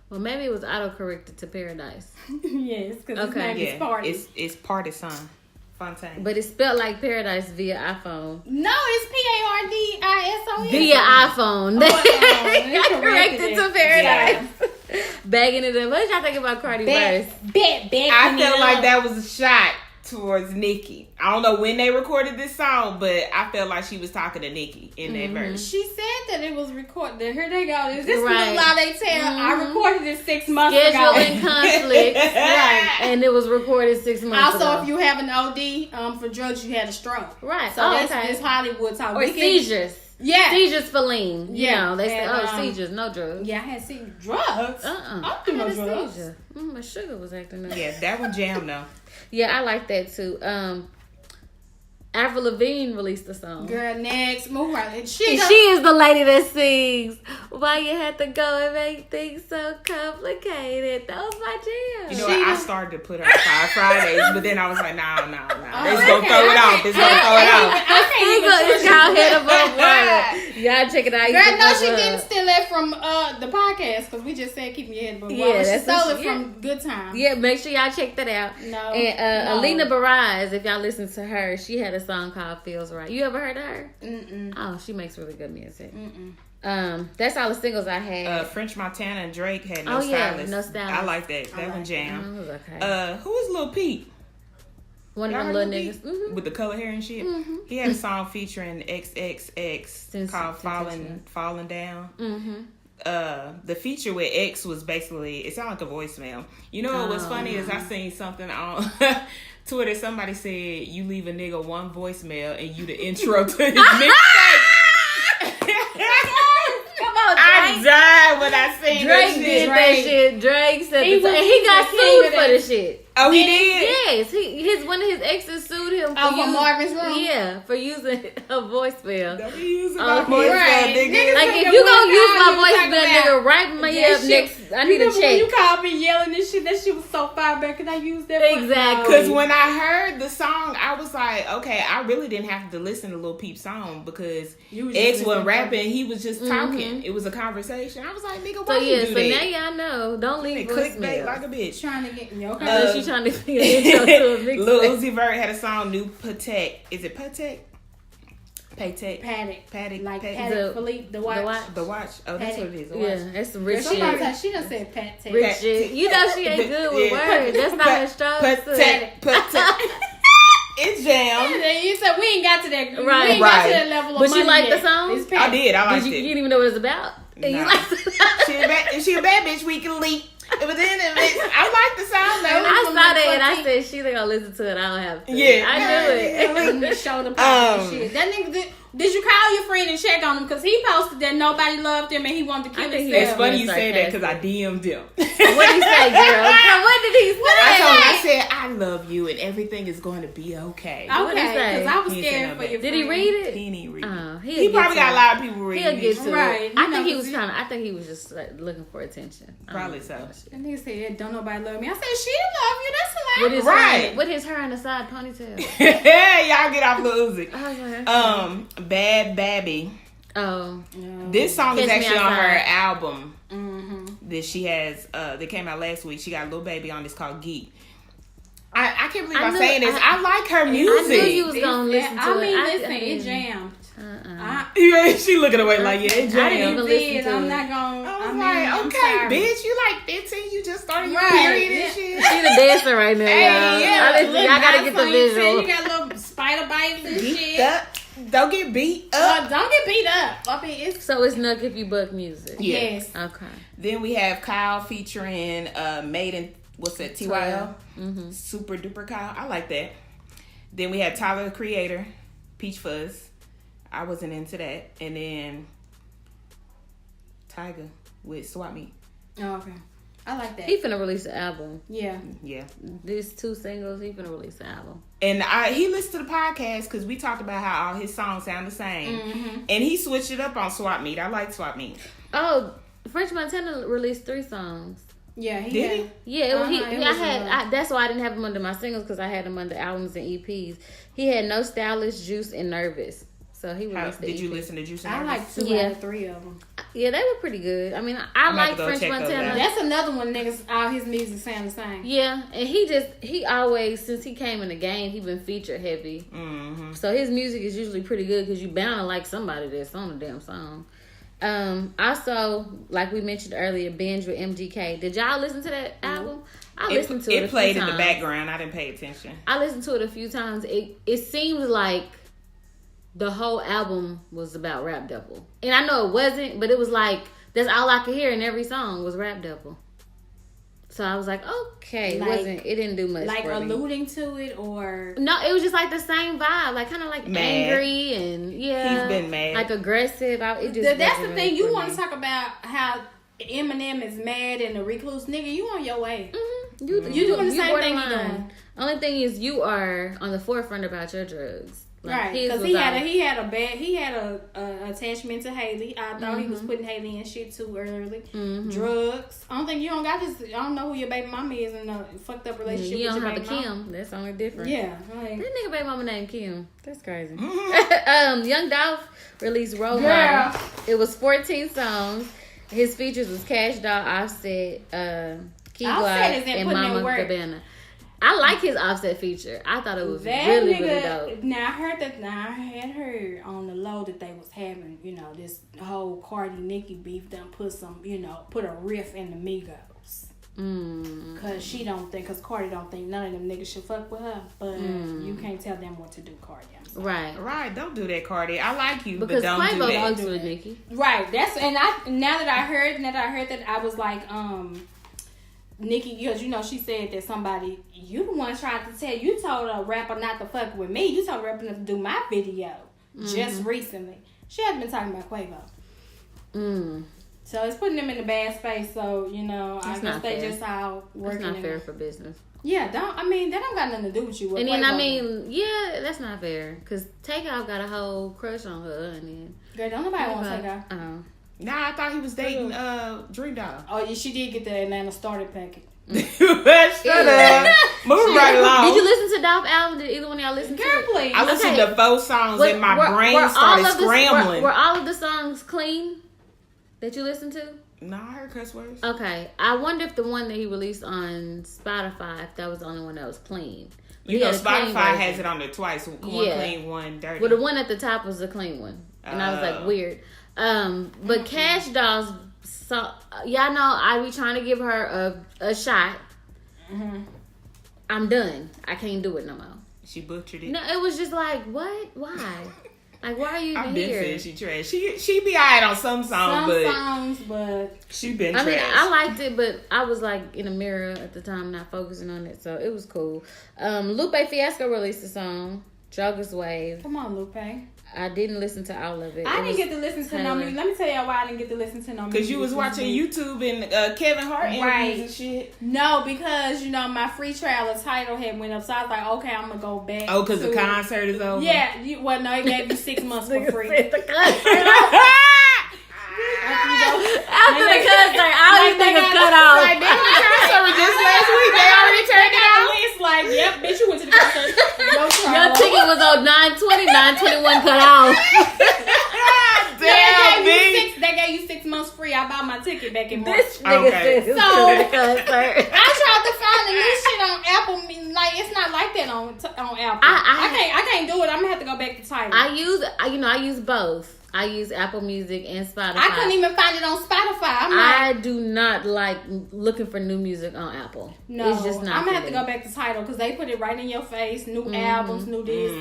Well, maybe it was autocorrected to Paradise. Yes, because his name is Party. It's Partisan. Fontaine. But it's spelled like Paradise via iPhone. No, it's Pardison. Via iPhone. They corrected to Paradise. Yeah. Bagging it up. What did y'all think about Cardi verse? I feel like that was a shot towards Nicki. I don't know when they recorded this song, but I felt like she was talking to Nicki in that verse. She said that it was recorded. Here they go. This is a lie they tell. I recorded it 6 months ago. Scheduling conflicts. Right. And it was recorded 6 months ago. Also, if you have an OD for drugs, you had a stroke. Right. So that's Hollywood talk. Or seizures. Yeah. Seizures for lean. You know, they say, and, seizures, no drugs. Yeah, I had seizures. Drugs? I don't do no drugs. Seizure. My sugar was acting up. Yeah, that one jammed though. Yeah, I like that too. Avril Lavigne released a song. Girl, next, move right. And she is the lady that sings Why You Had to Go and Make Things So Complicated. That was my jam. You know what? I started to put her Fridays, but then I was like, no. It's going to throw it off. It's going to throw it off. It's called Head Above Water. Y'all check it out. Girl, no, she didn't steal it from the podcast because we just said keep your head above water. She stole it from Good Time. Yeah, make sure y'all check that out. No. And Alina Baraz, if y'all listen to her, she had a song called Feels Right. You ever heard of her? Mm-mm. Oh, she makes really good music. Mm-mm. That's all the singles I had. French Montana and Drake had No Stylist. No Stylist. I like that. That one jam. Okay. Who was Lil Peep? One of them little niggas. With the color hair and shit. He had a song featuring XXX called Falling Down. The feature with X was basically, it sounded like a voicemail. You know what was funny is I seen something on Twitter. Somebody said you leave a nigga one voicemail and you the intro to his mixtape. Come on, Drake. I died when I seen Drake did that shit. Drake said and he got sued for the shit. Oh, he did? Yes, one of his exes sued him for for Marvin's Room? Yeah, for using a voicemail. Don't be using my voicemail, right. nigga. Like, if you gonna use my voicemail, nigga, write me up shit. next. I need a When check. you called me yelling and shit, that shit was so far back, and I used that. Exactly. Because when I heard the song, I was like, okay, I really didn't have to listen to Lil Peep's song because X wasn't rapping. He was just talking. It was a conversation. I was like, nigga, why you do that? So now y'all know. Don't leave Clickbait voicemail. like a bitch. Trying to get Unless you trying to be an intro to a mix. Lil Uzi Vert had a song, New Patek. Is it Patek? Patek. Paddock. Like The- Paddock Philippe, the watch. The watch. Oh, that's what it is. The watch. Yeah, that's some rich She shit. done said Patek. Rich shit. You know she ain't good with words. That's not her strong suit. Patek. It's jam. And then you said we ain't got to that. Right. We ain't got to that level of But money you like yet. the song? It's I Paddock. did. I liked You it. didn't even know what it's about? And you Nah. like If she a bad bitch, we can leap. But then I like the sound though. I saw that and I said she gonna listen to it. I don't have to. Yeah. I knew it. Show the and shit. That nigga did you call your friend and check on him because he posted that nobody loved him and he wanted to kill think he It's himself. funny you say that because I DM'd him. What did he say, girl? What did he say? I told him, I said, I love you and everything is going to be okay. What'd he Okay, say? because I was He didn't say scared no for bad. your Did he friend. read it? He didn't read it. Oh, He probably got a lot of people reading He'll get it. to Right. it. You I know, think he was 'cause trying to. I think he was just like looking for attention. Probably so. That nigga said, don't nobody love me. I said, she love you. That's With hilarious. his Right. with his hair in the side ponytail. Y'all get off Lil Uzi. I was like, Bad Babby. oh, This song is Catch Me actually on her Outside. album that she has. That came out last week. She got a little baby on this called Geek. I can't believe I'm knew- saying this. I like her music. I knew you was gonna listen to I mean, it. listen, it jammed. Yeah, she looking away like, yeah, it I didn't jammed. even listen to I'm it. not gonna. I was I'm like, okay, sorry. bitch, you like 15, you just started your Right, period yeah. and shit. She the dancer right now, Hey, y'all. yeah, Y'all gotta get the visual. You got little spider bites and Beat shit. up. Don't get beat up. Don't get beat up. I mean, it's So it's Nuck If You Buck music. Yeah. yes. Okay. Then we have Kyle featuring Maiden, what's that, TYL? Mm-hmm. Super Duper Kyle. I like that. Then we had Tyler the Creator, Peach Fuzz. I wasn't into that. And then Tyga with Swap Meet. Oh, okay. I like that. He finna release an album. Yeah. Yeah. These 2 singles, he finna release an album. And he listened to the podcast because we talked about how all his songs sound the same. Mm-hmm. And he switched it up on Swap Meet. I like Swap Meet. Oh, French Montana released 3 songs. Yeah, he Did had. he? Yeah, it was, It was that's why I didn't have him under my singles because I had him under albums and EPs. He had No Stylish, Juice, and Nervous. So he released the Did you EP. listen to Juice and I Nervous? like 2 Yeah. out of 3 of them. Yeah, they were pretty good. I mean, I I'm like about to go French check those Montana. out. That's another one, niggas. All his music sound the same. Yeah, and he always, since he came in the game, he been featured heavy. Mm-hmm. So his music is usually pretty good because you bound to like somebody that's on the damn song. Also, like we mentioned earlier, Binge with MGK. Did y'all listen to that album? I listened to it. It played in the background. I didn't pay attention. I listened to it a few times. It seemed like the whole album was about Rap Devil, and I know it wasn't, but it was like that's all I could hear in every song was Rap Devil. So I was like, okay, it didn't do much. Like for me. alluding to it or. No, it was just like the same vibe, like kind of like Mad. angry and He's been mad. like aggressive. That's the thing. You want to talk about how Eminem is mad and a recluse nigga. You on your way. Mm-hmm. You doing the same thing he borderline. doing. Only thing is, you are on the forefront about your drugs. Like, Right, his because was he all- had a attachment to Haley. I thought he was putting Haley in shit too early. Mm-hmm. Drugs. I don't think you don't got this. I don't know who your baby mama is in a fucked up relationship. You with don't your have a baby mama. Kim. That's the only difference. Yeah, like, That nigga baby mama named Kim. That's crazy. Mm-hmm. Young Dolph released Role Girl. Model. It was 14 songs. His features was Cash Doll, Offset, Key Offset is in and putting in Mama work. Cabana. I like his Offset feature. I thought it was that really, nigga. really dope. Now I had heard on the low that they was having, this whole Cardi Nicki beef. Done put a riff in the Migos. Cause she don't think, cause Cardi don't think none of them niggas should fuck with her. But you can't tell them what to do, Cardi. I'm sorry. Right. Don't do that, Cardi. I like you, Because but don't do Quavo that. fucks with Nicki. Right. That's now that I heard that I was like, Nicki, because she said that somebody, you the one trying to tell, you told a rapper not to fuck with me. You told a rapper not to do my video just recently. She has been talking about Quavo. So it's putting them in a bad space. So, you know, I guess they just all working. That's not fair for business. Yeah, that don't got nothing to do with you. And then, I mean, yeah, that's not fair. Because Takeoff got a whole crush on her. And then... Girl, don't nobody want Takeoff. Nah, I thought he was dating Dream Doll. Oh, yeah, she did get the Atlanta starter packet. Shut up. Moving right along. Did you listen to Dolph album? Did either one of y'all listen to it? Please. I listened to 4 songs and my brain started scrambling. Were all of the songs clean that you listened to? No, I heard cuss words. Okay. I wonder if the one that he released on Spotify, if that was the only one that was clean. You know, Spotify has it on there twice. One clean, one dirty. Well, the one at the top was the clean one. And I was like, weird. But Cash Doll's, so y'all know I be trying to give her a shot. Mm-hmm. I'm done. I can't do it no more. She butchered it. No, it was just like, what? Why? Like, why are you even here? I've been saying she trash. She be alright on some songs, but she been trash. I mean, I liked it, but I was like in the mirror at the time, not focusing on it, so it was cool. Lupe Fiasco released a song, Joggers Wave. Come on, Lupe. I didn't listen to all of it. I didn't get to listen to no music. Let me tell y'all why I didn't get to listen to no music. Because you was watching YouTube and Kevin Hart interviews and shit. No, because, you know, my free trial of Tidal had went up. So I was like, okay, I'm going to go back. Oh, because the concert is over? Yeah. No, it gave you 6 months for free. After the concert, all these niggas cut off. Like, they were concert was just last week. They already turned it out. It's like, yep, bitch, you went to the concert. Your ticket was on 9/20, 9/21 cut off. Damn, bitch. They gave you 6 months free. I bought my ticket back in March. This nigga said he was to the concert. I tried to find the new shit on Apple. Like, it's not like that on Apple. I can't do it. I'm gonna have to go back to Tidal. I use both. I use Apple Music and Spotify. I couldn't even find it on Spotify. I do not like looking for new music on Apple. No, it's just not. I'm gonna have to go back to Tidal because they put it right in your face. New albums, new this.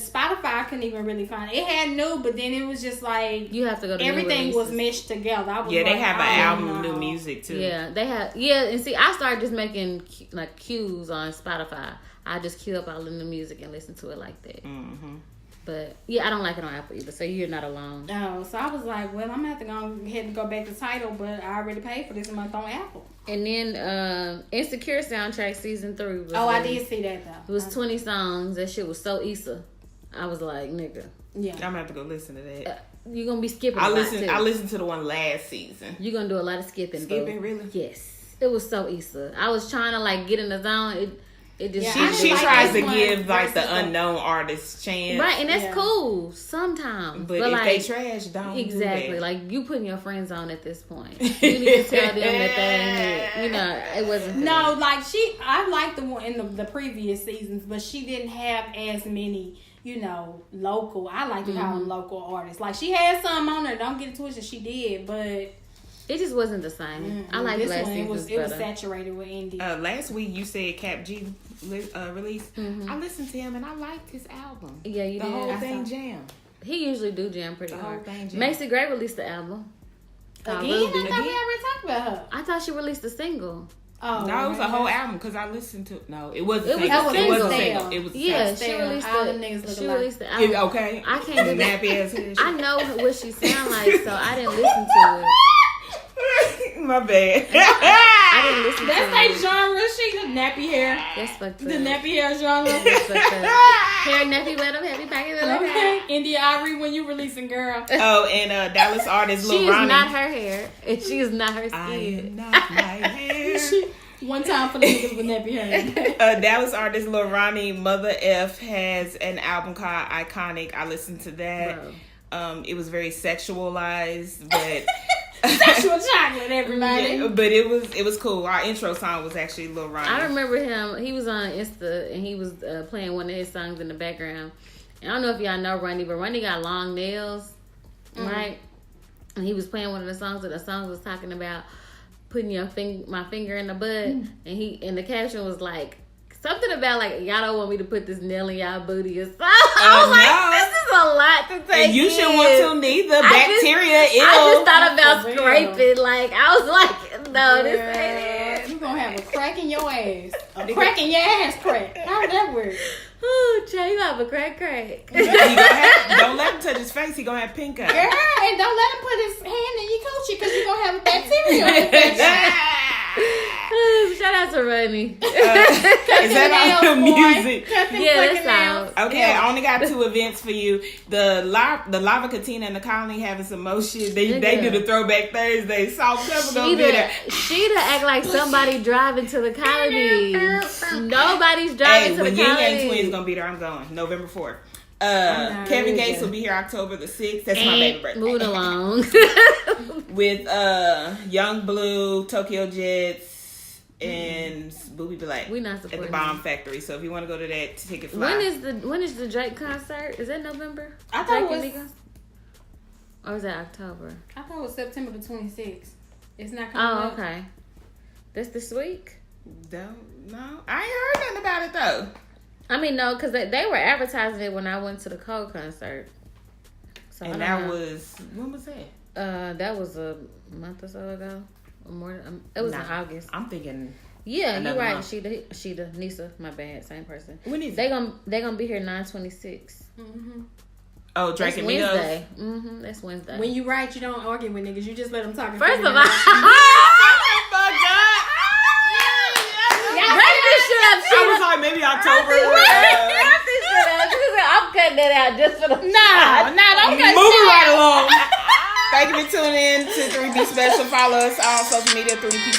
Spotify, I couldn't even really find it. It had new, but then it was just like you have to go to everything was meshed together. I was they have an album, new music too. Yeah, they have. Yeah, and see, I started just making like cues on Spotify. I just queue up all the new music and listen to it like that. But yeah, I don't like it on Apple either, so you're not alone. Oh, so I was like, well, I'm gonna have to go ahead and go back to Tidal, but I already paid for this month on Apple. And then Insecure soundtrack season 3 was I did see that though. It was 20 songs. That shit was so Issa. I was like, nigga. Yeah. I'm gonna have to go listen to that. You're gonna be skipping. I listened to the one last season. You're gonna do a lot of skipping. Skipping, really? Yes. It was so Issa. I was trying to like get in the zone. It just she tries to give like the unknown artist chance, right? And that's cool sometimes. But if they trash, don't exactly do that. Like you putting your friends on at this point. You need to tell them that they, it wasn't. No, like I liked the one in the previous seasons, but she didn't have as many. Local. I like to call them local artists. Like she had some on her. Don't get it twisted. She did, but. It just wasn't the same. I like last one. It was saturated with indie. Last week you said Cap G released. I listened to him and I liked his album. Yeah, you did. The whole thing jam. He usually do jam pretty hard. The whole thing jam. Macy Gray released the album. Again? I thought we already talked about her. I thought she released a single. Oh, no, it was a whole album because I listened to. No, it wasn't. It was a single. It was she released she released the album. Okay, I can't do nappy ass hair. I know what she sound like, so I didn't listen to it. My bad. I didn't listen to it. That's that genre. She the nappy hair. That's fucked up. The nappy hair genre. Hair nappy let them happy packet. Okay. India Ivory when you releasing, girl. Oh, and Dallas artist Lil Ronny. She is not her hair, and she is not her skin. I am not my hair. One time for the niggas with nappy hair. Dallas artist Lil Ronny, Motha F has an album called Iconic. I listened to that. It was very sexualized, but sexual chocolate, everybody. Yeah, but it was cool. Our intro song was actually Lil Ronny. I remember him. He was on Insta and he was playing one of his songs in the background. And I don't know if y'all know Ronny, but Ronny got long nails, right? And he was playing one of the songs, and the song was talking about putting my finger in the butt, and the caption was like something about like y'all don't want me to put this nail in y'all booty or something. I was like, this is a lot to take. And you shouldn't want to neither. Bacteria is. I just thought about scraping. Like I was like, no, this ain't it. You gonna have a crack in your ass. A crack in your ass crack. How would that work? Ooh, Jay, you have a crack. Don't let him touch his face. He gonna have pink eye. Girl, and don't let him put his hand in your coochie because you're gonna have a bacterial infection. Shout out to Ronny. Is that all the music? Yeah, that's out. Okay, I only got 2 events for you. The Lava Katina and the Colony having some more shit. They do the Throwback Thursday. Salt Pepper gonna be there. She'd act like somebody driving to the Colony. Nobody's driving to the Colony. Yin Yang Twins gonna be there. I'm going November 4th. Kevin Gates will be here October the 6th. That's my baby birthday. Moving along. With Young Blue, Tokyo Jets, and Booby Black. We not at supporting the Bomb Factory. So if you want to go to that, ticket fly. When is the Drake concert? Is that November? I thought it was. Or is that October? I thought it was September the 26th. It's not coming up. Okay. That's this week? Don't know. I ain't heard nothing about it though. I mean, no, because they were advertising it when I went to the Cole concert. So and that was, when was that? That was a month or so ago. Or more. It was in August. I'm thinking. Yeah, you're right. Month. Sheeta, Nisa, my bad, same person. When is they gonna be here 9/26. Mm-hmm. Oh, Drake that's and Migos. Wednesday. Mm-hmm. That's Wednesday. When you write, you don't argue with niggas. You just let them talk. First of all, Wrap this shit up. I was like, maybe October. I'm cutting that out just for the. No, don't cut Moving right along. Thank you for tuning in to 3D Special. Follow us on social media, 3PC